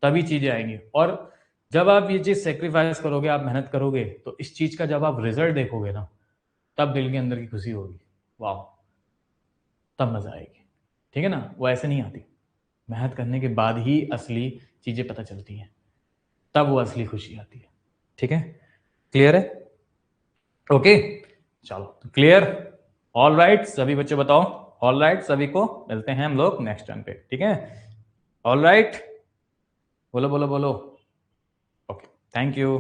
S1: तभी चीजें आएंगी। और जब आप ये चीज सेक्रीफाइस करोगे, आप मेहनत करोगे, तो इस चीज का जब आप रिजल्ट देखोगे ना, तब दिल के अंदर की खुशी होगी, वाह, तब मजा आएगी, ठीक है ना। वो ऐसे नहीं आती, मेहनत करने के बाद ही असली चीजें पता चलती हैं, तब वो असली खुशी आती है, ठीक है। क्लियर है, ओके, चलो क्लियर, ऑल राइट सभी बच्चे बताओ, ऑल राइट सभी को, मिलते हैं हम लोग नेक्स्ट टाइम पे, ठीक है। ऑल राइट, बोलो बोलो बोलो, ओके, थैंक यू।